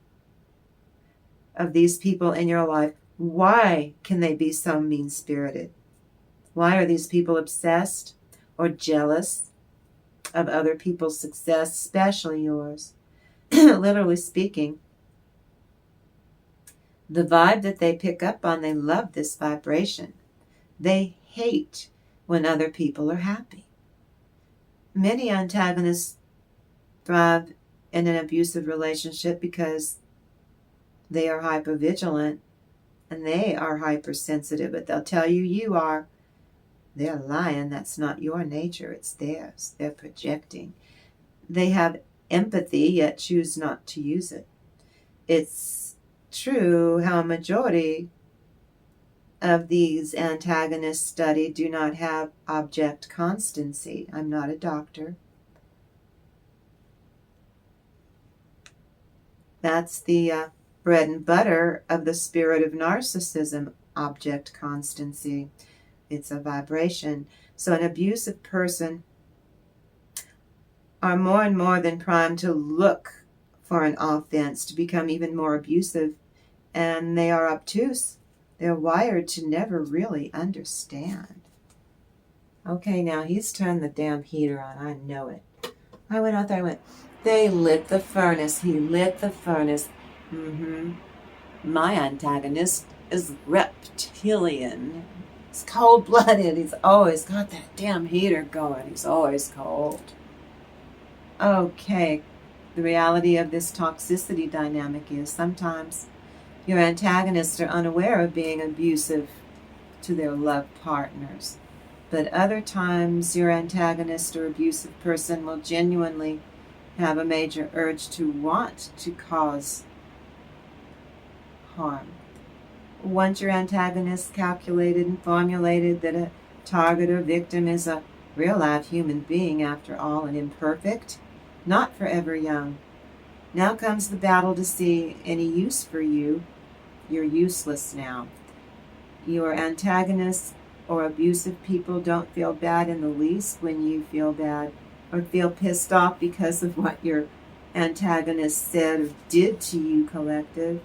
of these people in your life, why can they be so mean-spirited? Why are these people obsessed or jealous of other people's success, especially yours? Literally speaking, the vibe that they pick up on, they love this vibration. They hate when other people are happy. Many antagonists thrive in an abusive relationship because they are hypervigilant and they are hypersensitive, but they'll tell you you are. They're lying. That's not your nature. It's theirs. They're projecting. They have empathy, yet choose not to use it. It's true how a majority of these antagonists studied do not have object constancy. I'm not a doctor. That's the bread and butter of the spirit of narcissism, object constancy. It's a vibration. So an abusive person are more and more than primed to look for an offense, to become even more abusive, and they are obtuse. They're wired to never really understand. Okay, now he's turned the damn heater on. I know it. I went out there, I went, they lit the furnace. He lit the furnace. My antagonist is reptilian. He's cold-blooded. He's always got that damn heater going. He's always cold. Okay, the reality of this toxicity dynamic is sometimes your antagonists are unaware of being abusive to their love partners. But other times your antagonist or abusive person will genuinely have a major urge to want to cause harm. Once your antagonist calculated and formulated that a target or victim is a real-life human being after all, and imperfect, not forever young. Now comes the battle to see any use for you. You're useless now. Your antagonists or abusive people don't feel bad in the least when you feel bad or feel pissed off because of what your antagonist said or did to you, collective.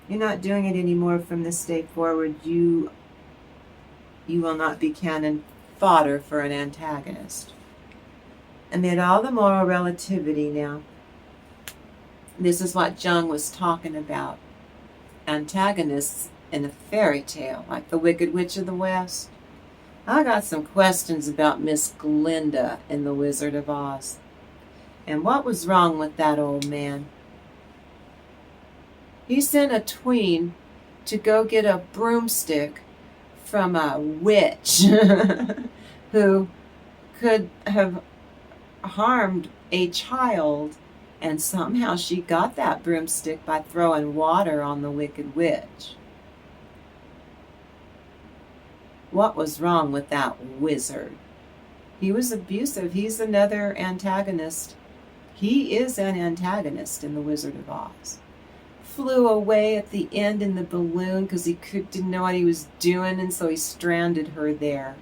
You're not doing it anymore from this day forward. You will not be cannon fodder for an antagonist. Amid all the moral relativity now, this is what Jung was talking about. Antagonists in a fairy tale, like the Wicked Witch of the West. I got some questions about Miss Glinda in The Wizard of Oz. And what was wrong with that old man? He sent a tween to go get a broomstick from a witch who could have harmed a child, and somehow she got that broomstick by throwing water on the Wicked Witch. What was wrong with that wizard? He was abusive. He's another antagonist. He is an antagonist in The Wizard of Oz. Flew away at the end in the balloon because he didn't know what he was doing, and so he stranded her there.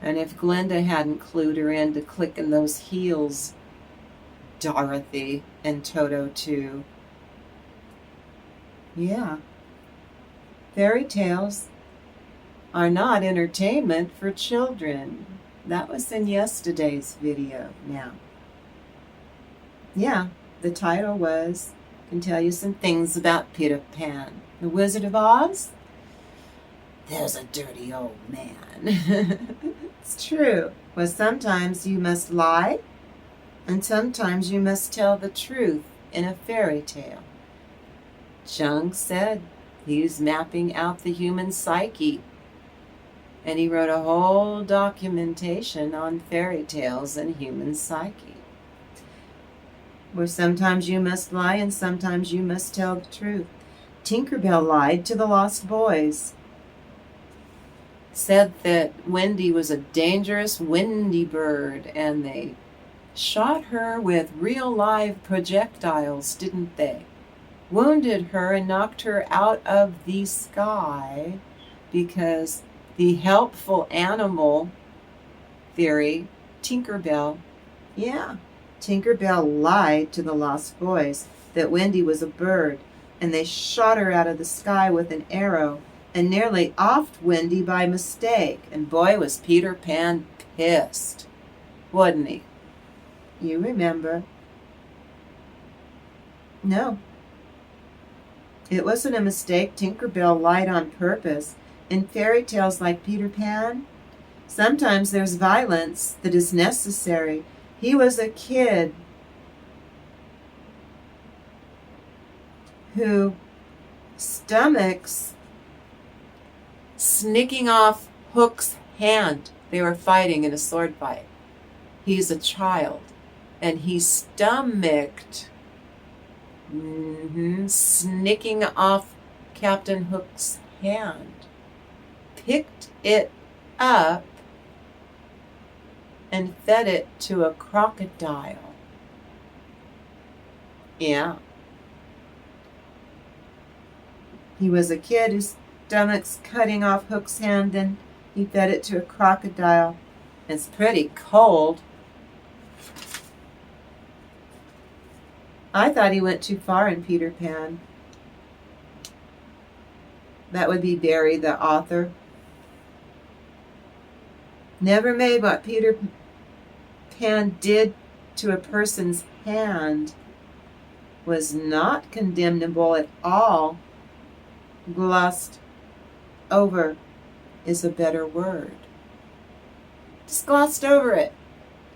And if Glinda hadn't clued her into clicking those heels, Dorothy and Toto too. Yeah. Fairy tales are not entertainment for children. That was in yesterday's video now. Yeah, the title was, can tell you some things about Peter Pan. The Wizard of Oz? There's a dirty old man. It's true. Well, sometimes you must lie, and sometimes you must tell the truth in a fairy tale. Jung said He's mapping out the human psyche. And he wrote a whole documentation on fairy tales and human psyche, where sometimes you must lie and sometimes you must tell the truth. Tinkerbell lied to the Lost Boys. Said that Wendy was a dangerous windy bird, and they shot her with real live projectiles, didn't they? Wounded her and knocked her out of the sky because the helpful animal theory, Tinkerbell, Tinkerbell lied to the Lost Boys that Wendy was a bird, and they shot her out of the sky with an arrow and nearly offed Wendy by mistake. And boy, was Peter Pan pissed, wasn't he? You remember. No. It wasn't a mistake. Tinkerbell lied on purpose. In fairy tales like Peter Pan, sometimes there's violence that is necessary. He was a kid who stomachs snicking off Hook's hand. They were fighting in a sword fight. He's a child, and he stomached snicking off Captain Hook's hand, picked it up, and fed it to a crocodile. Yeah. He was a kid whose stomach's cutting off Hook's hand, and he fed it to a crocodile. It's pretty cold. I thought he went too far in Peter Pan. That would be Barry, the author. Never made what Peter Pan did to a person's hand was not condemnable at all. Glossed over is a better word. Just glossed over it.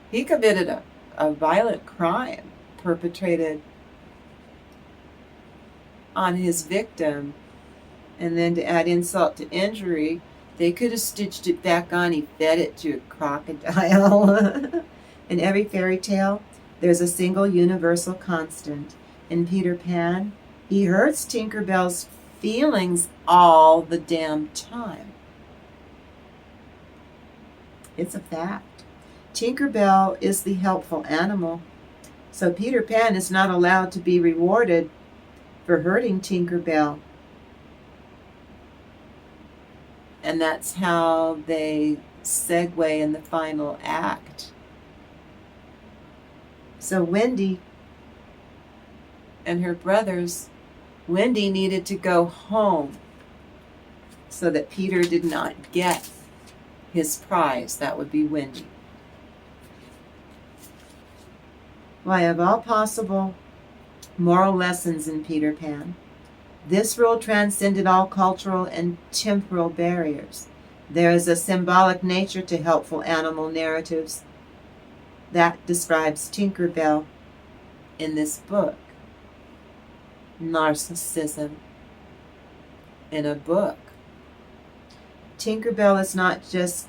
He committed a violent crime perpetrated on his victim, and then to add insult to injury, they could have stitched it back on. He fed it to a crocodile. In every fairy tale, there's a single universal constant. In Peter Pan, he hurts Tinkerbell's feelings all the damn time. It's a fact. Tinkerbell is the helpful animal, so Peter Pan is not allowed to be rewarded for hurting Tinkerbell. And that's how they segue in the final act. So Wendy and her brothers, Wendy needed to go home so that Peter did not get his prize. That would be Wendy. Why, of all possible moral lessons in Peter Pan, this rule transcended all cultural and temporal barriers. There is a symbolic nature to helpful animal narratives that describes Tinkerbell in this book. Narcissism in a book. Tinkerbell is not just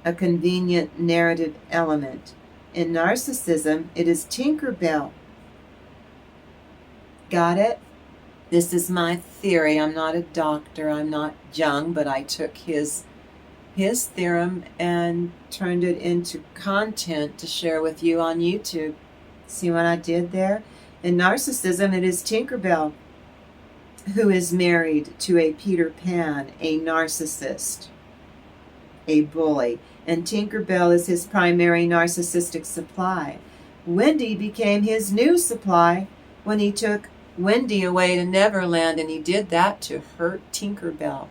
a convenient narrative element. In narcissism, it is Tinkerbell. Got it? This is my theory. I'm not a doctor. I'm not Jung, but I took his theorem and turned it into content to share with you on YouTube. See what I did there? In narcissism, it is Tinkerbell who is married to a Peter Pan, a narcissist, a bully, and Tinkerbell is his primary narcissistic supply. Wendy became his new supply when he took Wendy away to Neverland, and he did that to hurt Tinkerbell,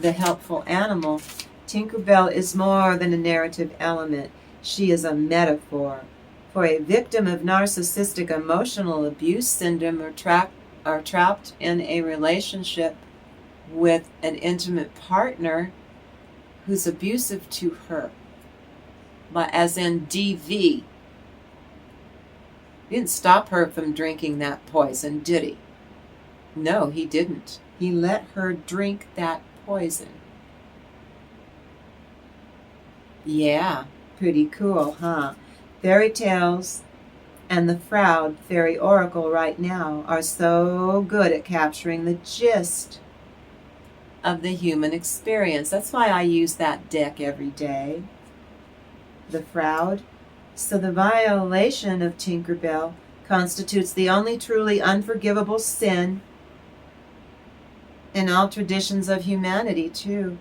the helpful animal. Tinkerbell is more than a narrative element. She is a metaphor. For a victim of narcissistic emotional abuse syndrome or trapped in a relationship with an intimate partner who's abusive to her, as in DV. He didn't stop her from drinking that poison, did he? No, he didn't. He let her drink that poison. Yeah, pretty cool, huh? Fairy tales and the Froud Fairy Oracle right now are so good at capturing the gist of the human experience. That's why I use that deck every day. The Froud. So the violation of Tinkerbell constitutes the only truly unforgivable sin in all traditions of humanity, too.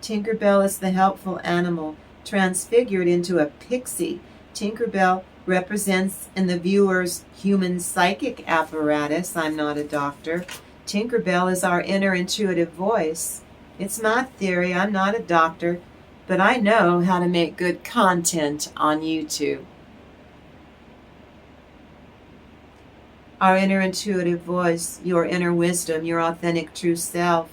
Tinkerbell is the helpful animal transfigured into a pixie. Tinkerbell represents in the viewer's human psychic apparatus. I'm not a doctor. Tinkerbell is our inner intuitive voice. It's my theory. I'm not a doctor, but I know how to make good content on YouTube. Our inner intuitive voice, your inner wisdom, your authentic true self.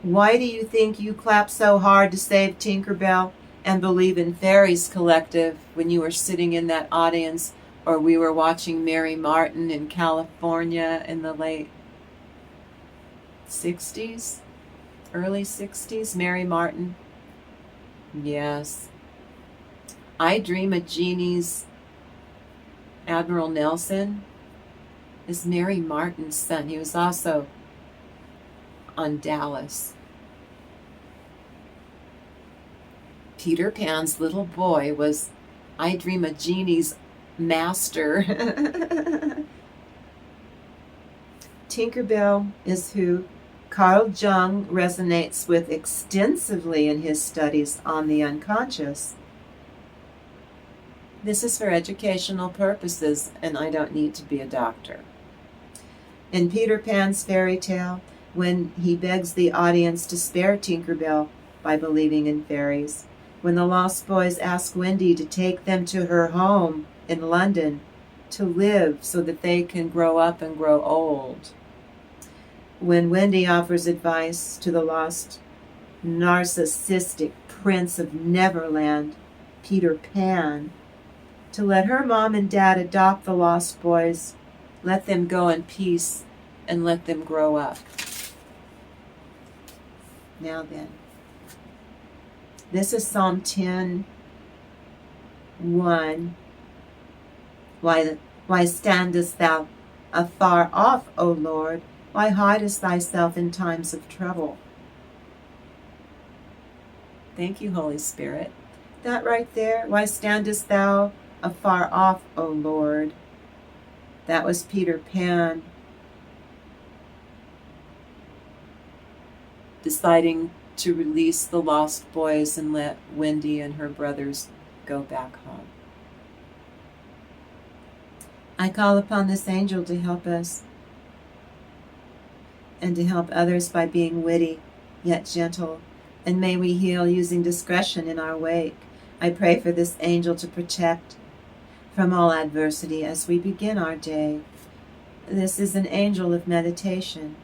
Why do you think you clapped so hard to save Tinkerbell and believe in Fairies Collective when you were sitting in that audience, or we were watching Mary Martin in California in the late 60s? Early 60s? Mary Martin? Yes. I Dream of Jeannie's Admiral Nelson is Mary Martin's son. He was also on Dallas. Peter Pan's little boy was I Dream of Jeannie's master. Tinkerbell is who Carl Jung resonates with extensively in his studies on the unconscious. This is for educational purposes, and I don't need to be a doctor. In Peter Pan's fairy tale, when he begs the audience to spare Tinkerbell by believing in fairies, when the Lost Boys ask Wendy to take them to her home in London to live so that they can grow up and grow old, when Wendy offers advice to the lost narcissistic prince of Neverland, Peter Pan, to let her mom and dad adopt the Lost Boys, let them go in peace, and let them grow up. Now then, this is Psalm 10:1. Why standest thou afar off, O Lord? Why hidest thyself in times of trouble? Thank you, Holy Spirit. That right there, why standest thou afar off, O Lord? That was Peter Pan deciding to release the Lost Boys and let Wendy and her brothers go back home. I call upon this angel to help us and to help others by being witty yet gentle, and may we heal using discretion in our wake. I pray for this angel to protect from all adversity as we begin our day. This is an angel of meditation.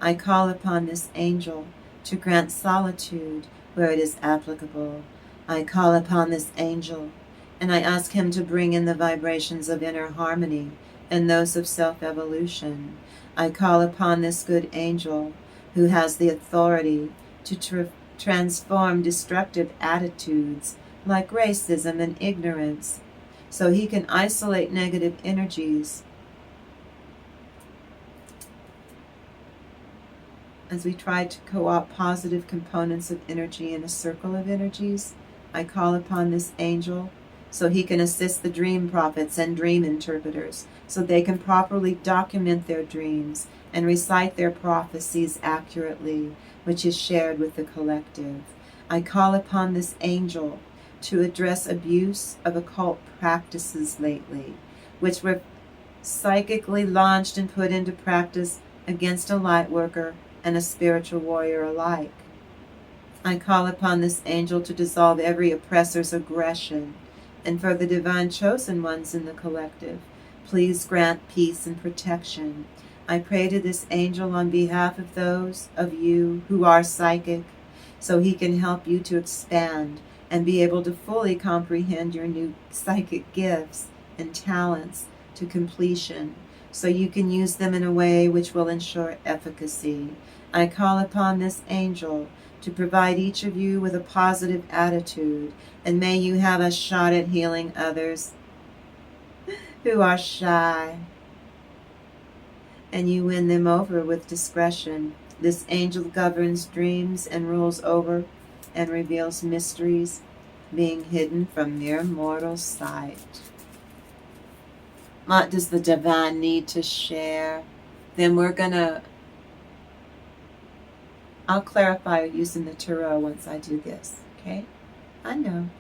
I call upon this angel to grant solitude where it is applicable. I call upon this angel, and I ask him to bring in the vibrations of inner harmony and those of self-evolution. I call upon this good angel who has the authority to transform destructive attitudes like racism and ignorance, so he can isolate negative energies. As we try to co-opt positive components of energy in a circle of energies, I call upon this angel so he can assist the dream prophets and dream interpreters so they can properly document their dreams and recite their prophecies accurately, which is shared with the collective. I call upon this angel to address abuse of occult practices lately, which were psychically launched and put into practice against a light worker and a spiritual warrior alike. I call upon this angel to dissolve every oppressor's aggression, and for the divine chosen ones in the collective, please grant peace and protection. I pray to this angel on behalf of those of you who are psychic, so he can help you to expand and be able to fully comprehend your new psychic gifts and talents to completion, so you can use them in a way which will ensure efficacy. I call upon this angel to provide each of you with a positive attitude, and may you have a shot at healing others who are shy, and you win them over with discretion. This angel governs dreams and rules over and reveals mysteries being hidden from mere mortal sight. What does the divine need to share? Then I'll clarify using the tarot once I do this, okay? I know.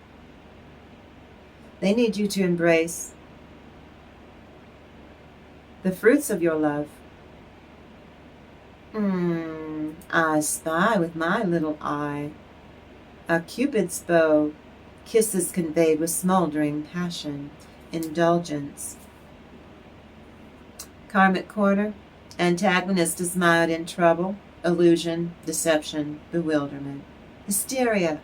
They need you to embrace the fruits of your love. I spy with my little eye a Cupid's bow, kisses conveyed with smoldering passion, indulgence. Karmic corner, antagonist is mired in trouble, illusion, deception, bewilderment, hysteria.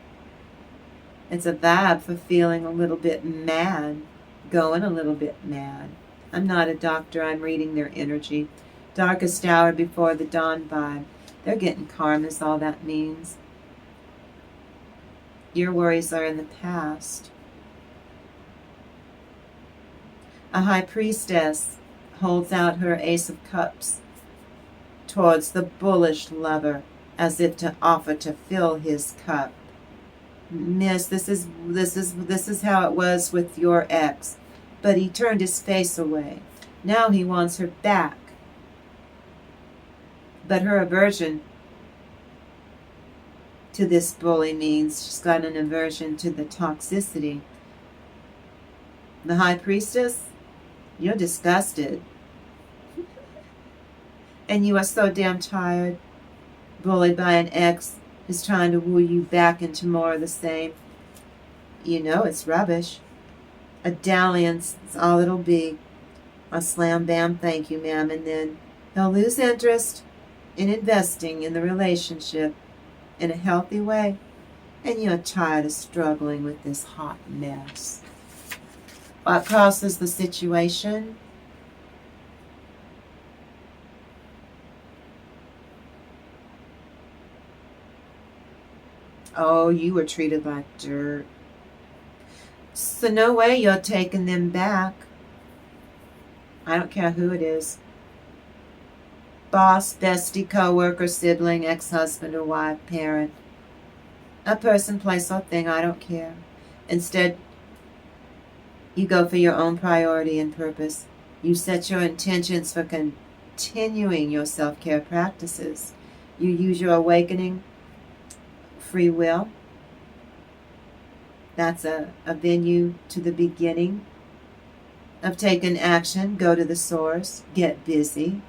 It's a vibe for feeling a little bit mad, going a little bit mad. I'm not a doctor, I'm reading their energy. Darkest hour before the dawn vibe. They're getting karmas, all that means. Your worries are in the past. A high priestess holds out her ace of cups towards the bullish lover, as if to offer to fill his cup. Miss, this is how it was with your ex, but he turned his face away. Now he wants her back. But her aversion to this bully means she's got an aversion to the toxicity. The high priestess, you're disgusted. And you are so damn tired, bullied by an ex who's trying to woo you back into more of the same. You know it's rubbish. A dalliance is all it'll be. A slam bam thank you ma'am, and then he'll lose interest in investing in the relationship in a healthy way, and you're tired of struggling with this hot mess. What crosses the situation? Oh, you were treated like dirt. So no way you're taking them back. I don't care who it is. Boss, bestie, co-worker, sibling, ex-husband or wife, parent. A person, place, or thing, I don't care. Instead, you go for your own priority and purpose. You set your intentions for continuing your self-care practices. You use your awakening, free will. That's a venue to the beginning of taking action. Go to the source. Get busy.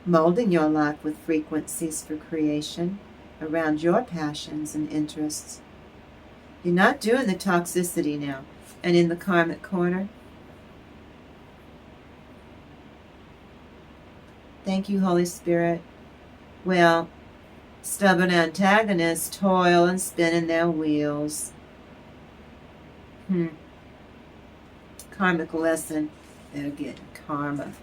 Molding your life with frequencies for creation around your passions and interests. You're not doing the toxicity now. And in the karmic corner, thank you, Holy Spirit. Well, stubborn antagonists toil and spin in their wheels. Karmic lesson. They're getting karma.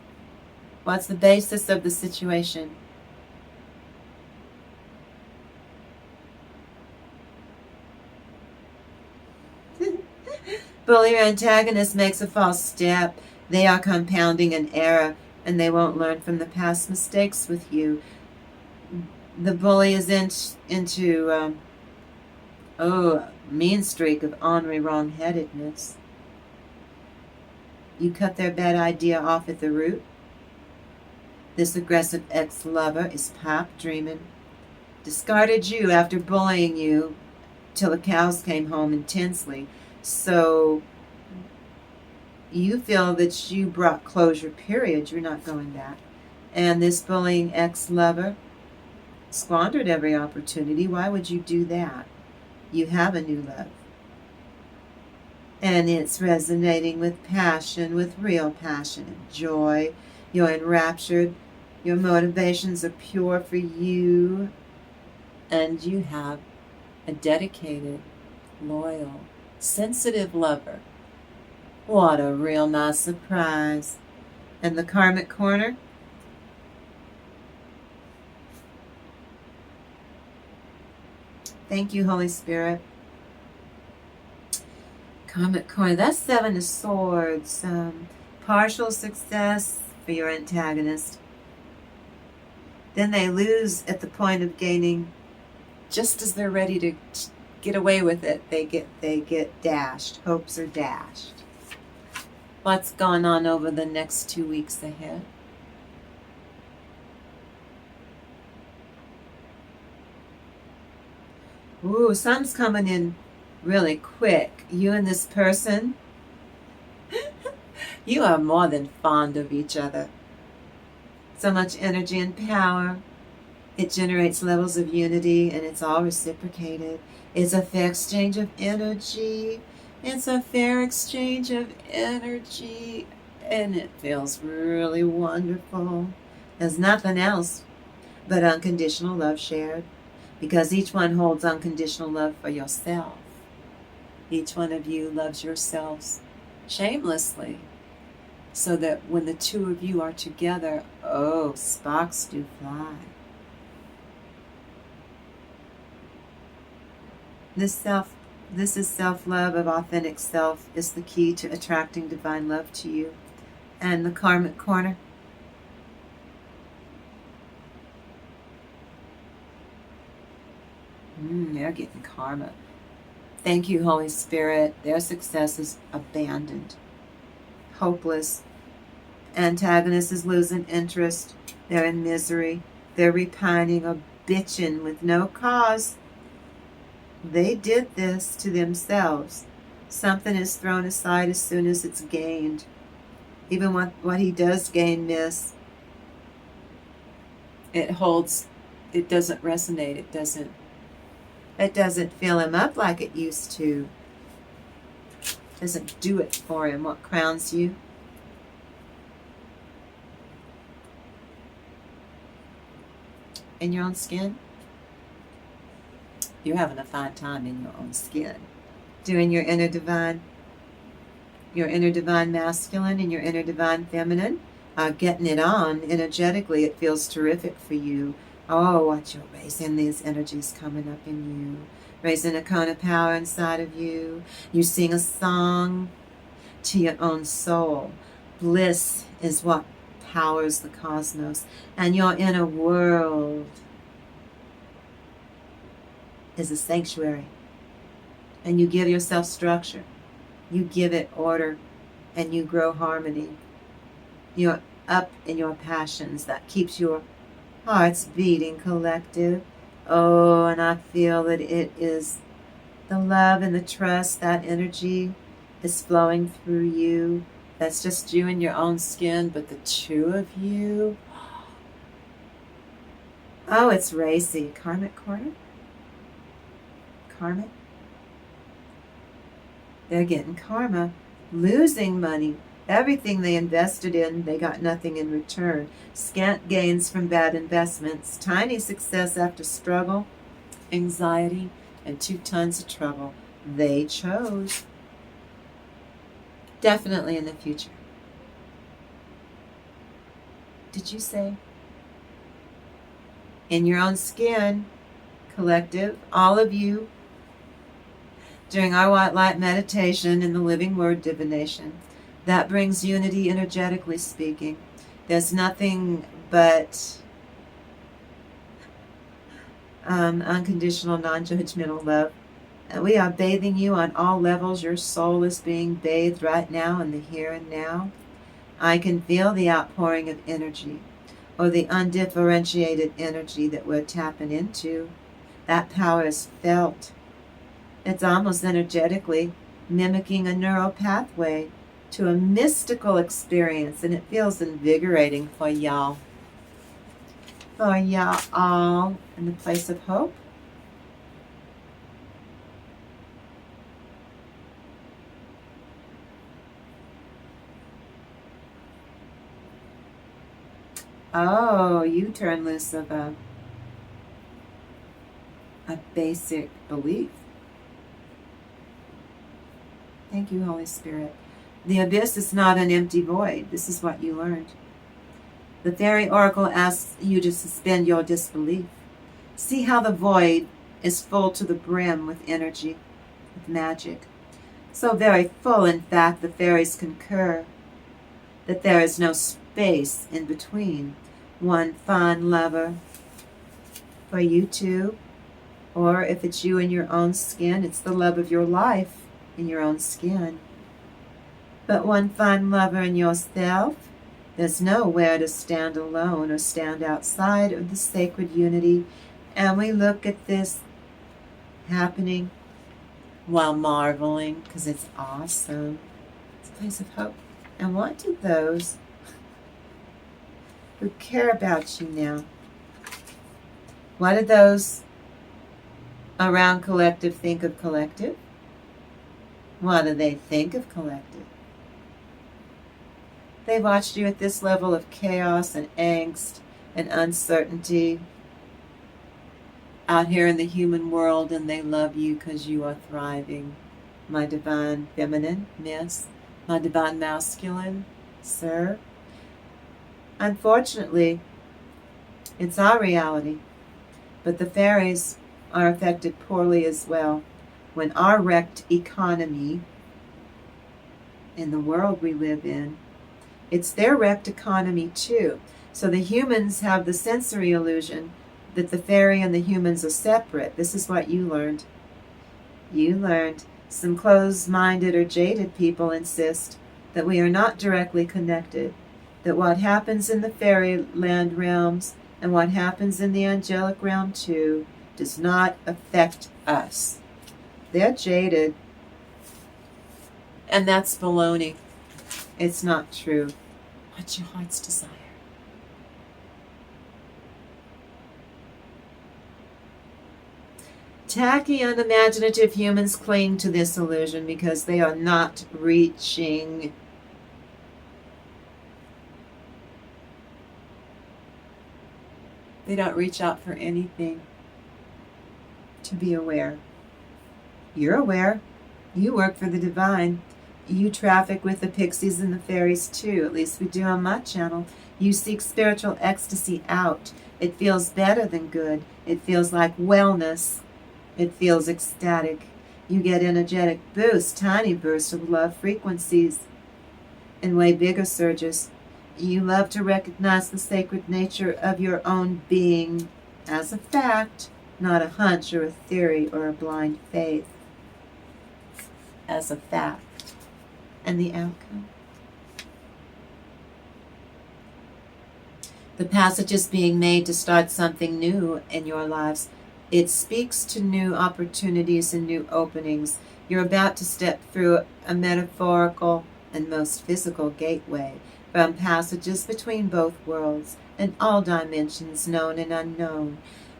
What's the basis of the situation? Bully or antagonist makes a false step. They are compounding an error, and they won't learn from the past mistakes with you. The bully is into a mean streak of ornery wrong-headedness. You cut their bad idea off at the root. This aggressive ex-lover is pop dreaming. Discarded you after bullying you till the cows came home intensely. So you feel that you brought closure, period. You're not going back. And this bullying ex-lover squandered every opportunity. Why would you do that? You have a new love. And it's resonating with passion, with real passion and joy. You're enraptured. Your motivations are pure for you. And you have a dedicated, loyal, sensitive lover. What a real nice surprise. And the karmic corner. Thank you, Holy Spirit. Karmic corner. That's Seven of Swords. Partial success for your antagonist. Then they lose at the point of gaining. Just as they're ready to get away with it, they get dashed. Hopes are dashed. What's going on over the next 2 weeks ahead? Ooh, something's coming in really quick. You and this person, you are more than fond of each other. So much energy and power. It generates levels of unity, and it's all reciprocated. It's a fair exchange of energy. It's a fair exchange of energy, and it feels really wonderful. There's nothing else but unconditional love shared, because each one holds unconditional love for yourself. Each one of you loves yourselves shamelessly, so that when the two of you are together, oh, sparks do fly. This is self-love of authentic self is the key to attracting divine love to you. And the karmic corner. They're getting karma. Thank you, Holy Spirit. Their success is abandoned. Hopeless. Antagonist is losing interest. They're in misery. They're repining or bitching with no cause. They did this to themselves. Something is thrown aside as soon as it's gained. Even what he does gain, miss, it doesn't resonate. It doesn't fill him up like it used to. It doesn't do it for him. What crowns you? In your own skin? You're having a fine time in your own skin. Doing your inner divine masculine and your inner divine feminine. Getting it on energetically. It feels terrific for you. Oh, watch you raising these energies coming up in you. Raising a cone of power inside of you. You sing a song to your own soul. Bliss is what powers the cosmos. And your inner world is a sanctuary, and you give yourself structure, you give it order, and you grow harmony. You're up in your passions. That keeps your hearts beating collective. Oh, and I feel that it is the love and the trust, that energy is flowing through you. That's just you in your own skin, but the two of you, oh, it's racy. Karmic corner? Karma. They're getting karma, losing money. Everything they invested in, they got nothing in return. Scant gains from bad investments. Tiny success after struggle, anxiety, and 2 tons of trouble. They chose. Definitely in the future. Did you say? In your own skin, collective, all of you, during our white light meditation in the living word divination, that brings unity energetically speaking. There's nothing but unconditional, non-judgmental love. And we are bathing you on all levels. Your soul is being bathed right now in the here and now. I can feel the outpouring of energy, or the undifferentiated energy that we're tapping into. That power is felt. It's almost energetically mimicking a neural pathway to a mystical experience, and it feels invigorating for y'all. For y'all all in the place of hope. Oh, you turn loose of a basic belief. Thank you, Holy Spirit. The abyss is not an empty void. This is what you learned. The fairy oracle asks you to suspend your disbelief. See how the void is full to the brim with energy, with magic. So very full, in fact, the fairies concur that there is no space in between one fond lover for you two, or if it's you in your own skin, it's the love of your life in your own skin. But one fond lover in yourself, there's nowhere to stand alone or stand outside of the sacred unity. And we look at this happening while marveling, because it's awesome. It's a place of hope. And what do those who care about you now, what do those around collective think of collective? What do they think of collective? They watched you at this level of chaos and angst and uncertainty out here in the human world, and they love you because you are thriving. My divine feminine, miss. My divine masculine, sir. Unfortunately, it's our reality, but the fairies are affected poorly as well. When our wrecked economy in the world we live in, it's their wrecked economy too. So the humans have the sensory illusion that the fairy and the humans are separate. This is what you learned. You learned. Some closed-minded or jaded people insist that we are not directly connected, that what happens in the fairyland realms and what happens in the angelic realm too does not affect us. They're jaded. And that's baloney. It's not true. What's your heart's desire? Tacky, unimaginative humans cling to this illusion because they are not reaching. They don't reach out for anything to be aware. You're aware. You work for the divine. You traffic with the pixies and the fairies too. At least we do on my channel. You seek spiritual ecstasy out. It feels better than good. It feels like wellness. It feels ecstatic. You get energetic boosts, tiny bursts of love frequencies, and way bigger surges. You love to recognize the sacred nature of your own being as a fact, not a hunch or a theory or a blind faith. As a fact. And the outcome. The passage is being made to start something new in your lives. It speaks to new opportunities and new openings. You're about to step through a metaphorical and most physical gateway from passages between both worlds and all dimensions known and unknown.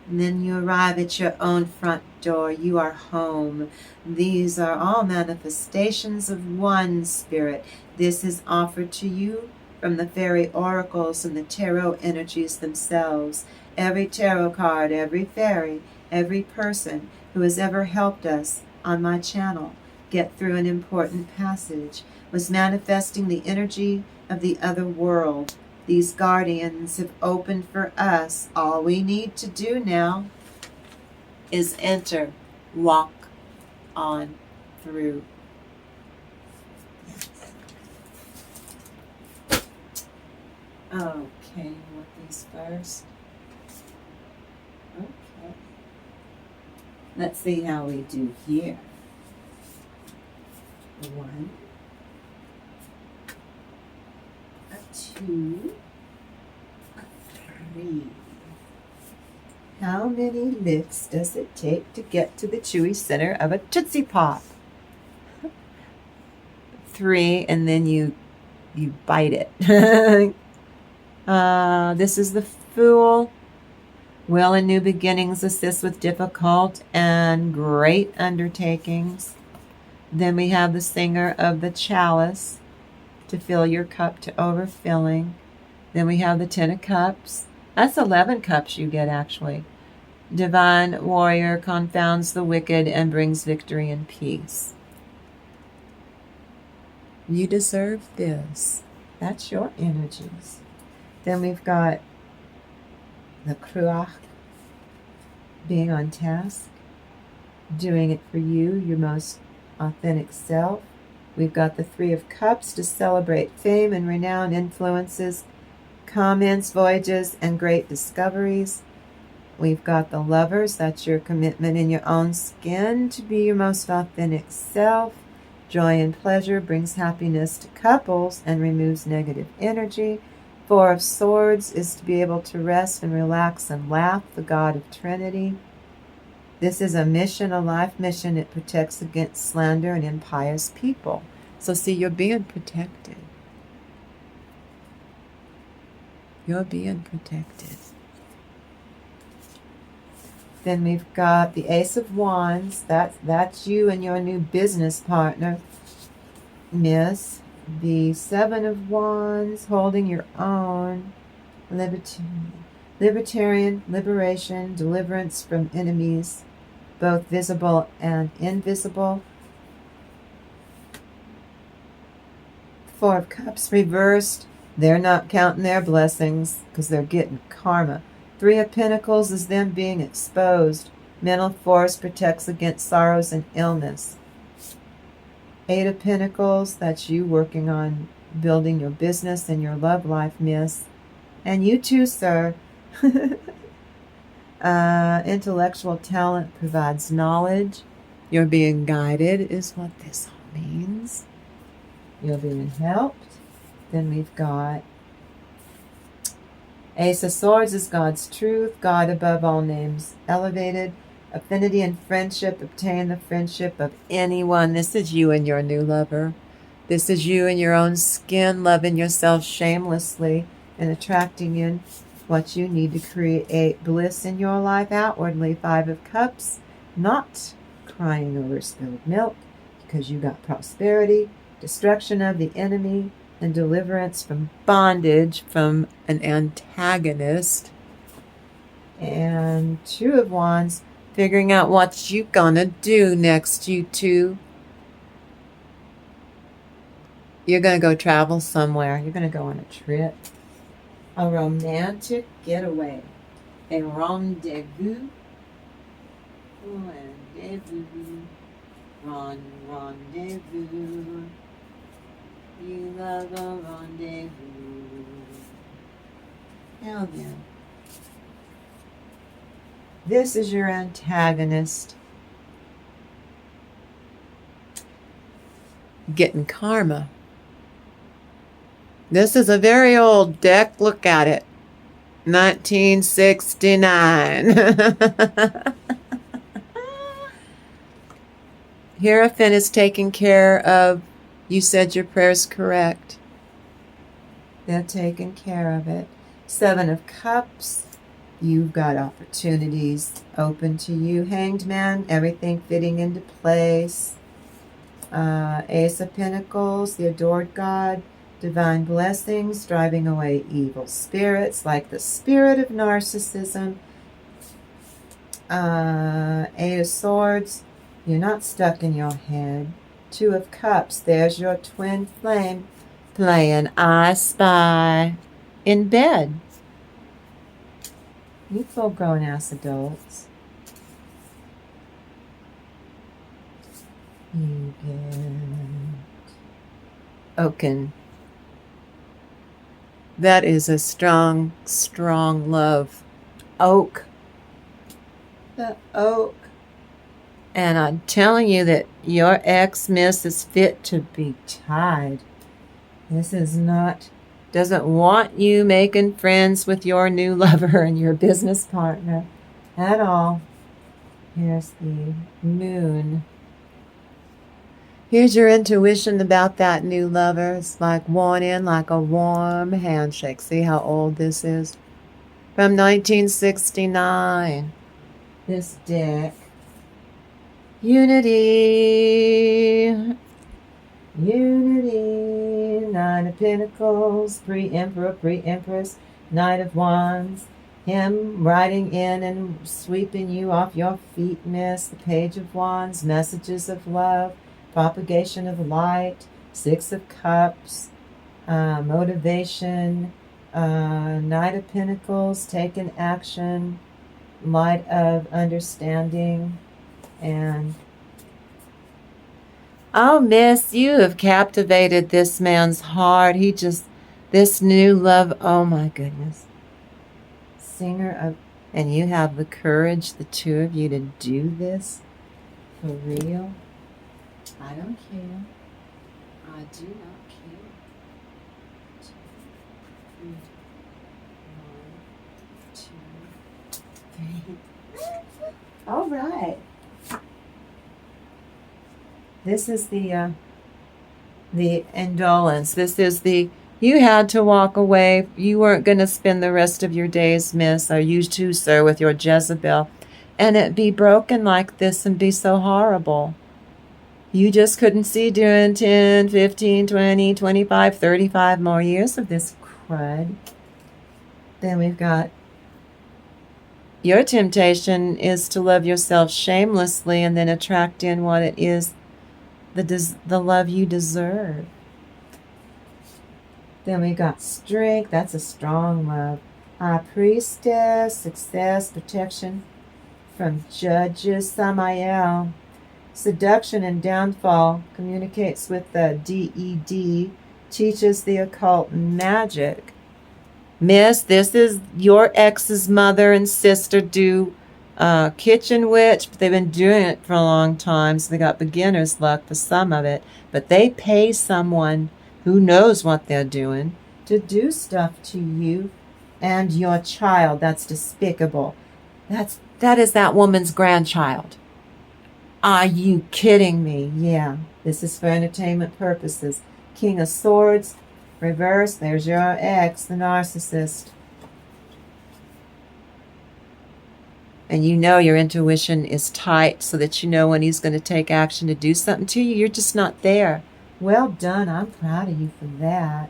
And then you arrive at your own front door. You are home. These are all manifestations of one spirit. This is offered to you from the fairy oracles and the tarot energies themselves. Every tarot card, every fairy, every person who has ever helped us on my channel get through an important passage was manifesting the energy of the other world. These guardians have opened for us. All we need to do now is enter, walk on through. Okay, you want these first? Okay. Let's see how we do here. 1, 2, 3. How many licks does it take to get to the chewy center of a Tootsie Pop? 3, and then you bite it. This is the Fool. Will and new beginnings assist with difficult and great undertakings. Then we have the Singer of the Chalice, to fill your cup to overfilling. Then we have the 10 of Cups. That's 11 cups you get, actually. Divine Warrior confounds the wicked and brings victory and peace. You deserve this. That's your energies. Then we've got the Counteract, being on task, doing it for you, your most authentic self. We've got the Three of Cups to celebrate fame and renown, influences, comments, voyages, and great discoveries. We've got the Lovers, that's your commitment in your own skin to be your most authentic self. Joy and pleasure brings happiness to couples and removes negative energy. Four of Swords is to be able to rest and relax and laugh, the God of Trinity. This is a mission, a life mission. It protects against slander and impious people. So see, you're being protected. You're being protected. Then we've got the Ace of Wands. That's you and your new business partner, Miss. The Seven of Wands, holding your own. Libertarian, liberation, deliverance from enemies, both visible and invisible. Four of Cups reversed. They're not counting their blessings because they're getting karma. Three of Pentacles is them being exposed. Mental force protects against sorrows and illness. Eight of Pentacles, that's you working on building your business and your love life, Miss. And you too, sir. Intellectual talent provides knowledge. You're being guided is what this all means. You're being helped. Then we've got Ace of Swords is God's truth, God above all names, elevated. Affinity and friendship, obtain the friendship of anyone. This is you and your new lover. This is you in your own skin, loving yourself shamelessly and attracting in what you need to create bliss in your life outwardly. Five of Cups, not crying over spilled milk because you got prosperity, destruction of the enemy, and deliverance from bondage from an antagonist. And Two of Wands, figuring out what you gonna do next, you two. You're gonna go travel somewhere. You're gonna go on a trip. A romantic getaway. A rendezvous. Rendezvous. You love a rendezvous. Now then. This is your antagonist. Getting karma. This is a very old deck. Look at it. 1969. Hierophant is taking care of. You said your prayer's correct. They're taking care of it. Seven of Cups. You've got opportunities open to you. Hanged Man, everything fitting into place. Ace of Pentacles, the adored God, divine blessings, driving away evil spirits like the spirit of narcissism. Eight of Swords, you're not stuck in your head. Two of Cups, there's your twin flame playing I Spy in bed. You full-grown ass adults. You get Oaken. That is a strong, strong love. Oak. The oak. And I'm telling you that your ex-miss is fit to be tied. This is not... doesn't want you making friends with your new lover and your business partner at all. Here's the Moon. Here's your intuition about that new lover. It's like one in, like a warm handshake. See how old this is? From 1969. This deck. Unity. Unity. Nine of Pentacles. Pre-Emperor, Pre-Empress. Knight of Wands. Him riding in and sweeping you off your feet, miss. The Page of Wands. Messages of love. Propagation of light. Six of Cups, motivation, Knight of Pentacles, taking action, light of understanding, and oh, miss, you have captivated this man's heart. This new love, oh my goodness. Singer of, and you have the courage, the two of you, to do this for real. I don't care. I do not care. 2, 3, 1, 2, 3. All right. This is the indolence. This is you had to walk away. You weren't going to spend the rest of your days, miss, or you too, sir, with your Jezebel, and it be broken like this and be so horrible. You just couldn't see doing 10, 15, 20, 25, 35 more years of this crud. Then we've got your temptation is to love yourself shamelessly and then attract in what it is, the love you deserve. Then we got strength. That's a strong love. High Priestess, success, protection from judges. Samael, seduction and downfall, communicates with the DED, teaches the occult magic. Miss, this is your ex's mother and sister do kitchen witch, but they've been doing it for a long time, so they got beginner's luck for some of it, but they pay someone who knows what they're doing to do stuff to you and your child. That's despicable. That is that woman's grandchild. Are you kidding me? Yeah, this is for entertainment purposes. King of Swords, reverse. There's your ex, the narcissist. And you know your intuition is tight so that you know when he's going to take action to do something to you. You're just not there. Well done. I'm proud of you for that.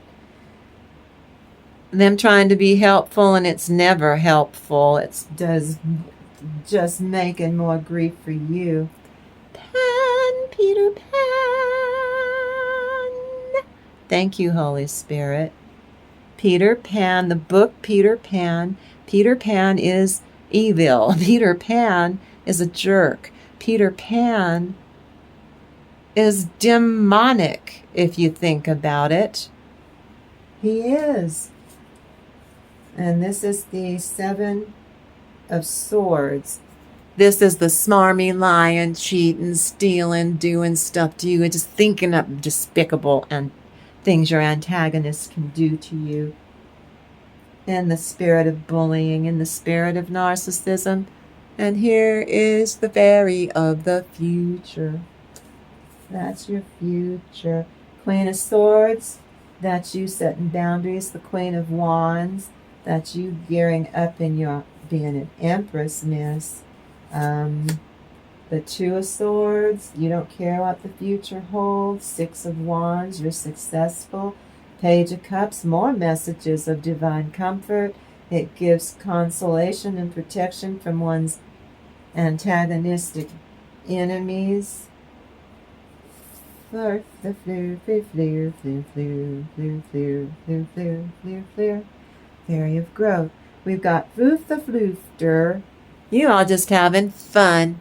Them trying to be helpful, and it's never helpful. It does just making more grief for you. Peter Pan. Thank you, Holy Spirit. Peter Pan, the book Peter Pan. Peter Pan is evil. Peter Pan is a jerk. Peter Pan is demonic, if you think about it. He is. And this is the Seven of Swords. This is the smarmy, lying, cheating, stealing, doing stuff to you, and just thinking up despicable and things your antagonist can do to you. And the spirit of bullying, and the spirit of narcissism. And here is the fairy of the future. That's your future. Queen of Swords, that's you setting boundaries. The Queen of Wands, that's you gearing up in your being an empress, miss. The Two of Swords, you don't care what the future holds. Six of Wands, you're successful. Page of Cups, more messages of divine comfort. It gives consolation and protection from one's antagonistic enemies. Flirt, the fleur, fleur, fleur, fleur, fleur, fleur, fleur, fleur, fleur, fleur, fleur. Fairy of Growth. We've got Floof the Floofter. You all just having fun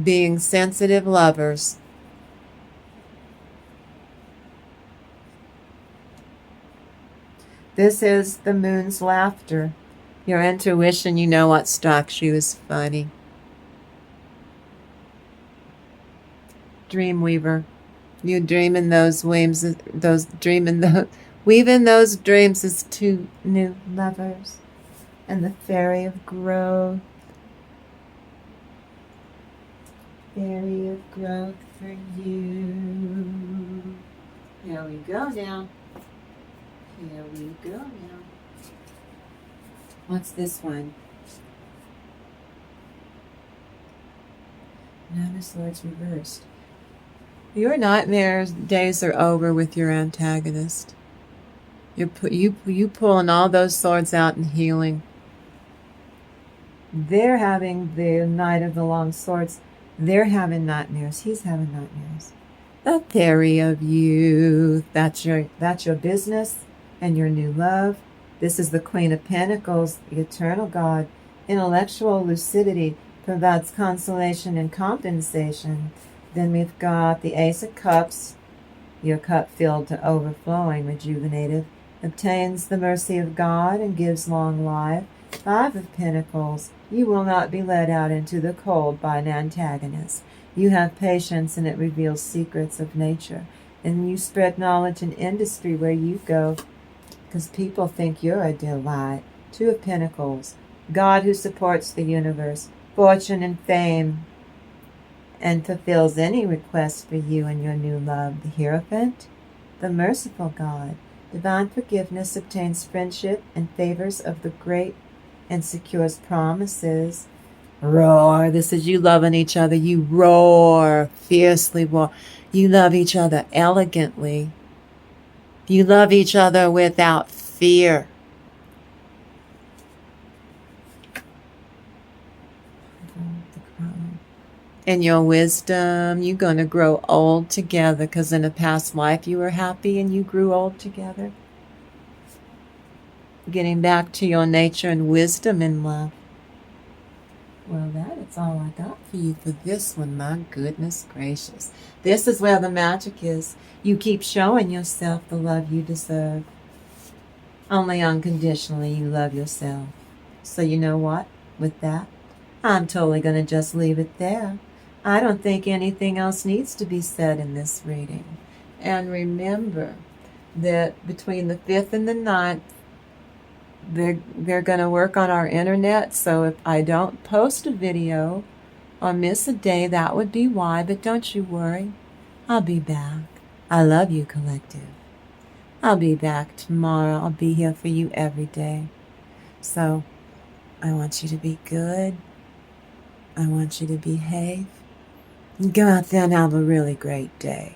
being sensitive lovers. This is the Moon's Laughter. Your intuition, you know what strikes you as funny. Dreamweaver. You dreaming those weaves, weaving those dreams as two new lovers. And the Fairy of Growth. Fairy of Growth for you. Here we go now. Here we go now. What's this one? Nine of Swords reversed. Your nightmare days are over with your antagonist. You pulling all those swords out and healing. They're having the Knight of the Long Swords. They're having nightmares. He's having nightmares. The theory of youth. That's your business and your new love. This is the Queen of Pentacles, the eternal God. Intellectual lucidity provides consolation and compensation. Then we've got the Ace of Cups, your cup filled to overflowing, rejuvenative, obtains the mercy of God and gives long life. Five of Pentacles, you will not be led out into the cold by an antagonist. You have patience and it reveals secrets of nature. And you spread knowledge in industry where you go because people think you're a delight. Two of Pentacles, God who supports the universe, fortune and fame, and fulfills any request for you and your new love. The Hierophant, the merciful God, divine forgiveness, obtains friendship and favors of the great and secures promises. Roar. This is you loving each other. You roar, fiercely roar. You love each other elegantly. You love each other without fear. In your wisdom, you're going to grow old together because in a past life you were happy and you grew old together. Getting back to your nature and wisdom in love. Well, that is all I got for you for this one. My goodness gracious. This is where the magic is. You keep showing yourself the love you deserve. Only unconditionally you love yourself. So you know what? With that, I'm totally going to just leave it there. I don't think anything else needs to be said in this reading. And remember that between the 5th and the 9th, they're going to work on our internet. So if I don't post a video or miss a day, that would be why. But don't you worry. I'll be back. I love you, collective. I'll be back tomorrow. I'll be here for you every day. So I want you to be good. I want you to behave. Go out there and have a really great day.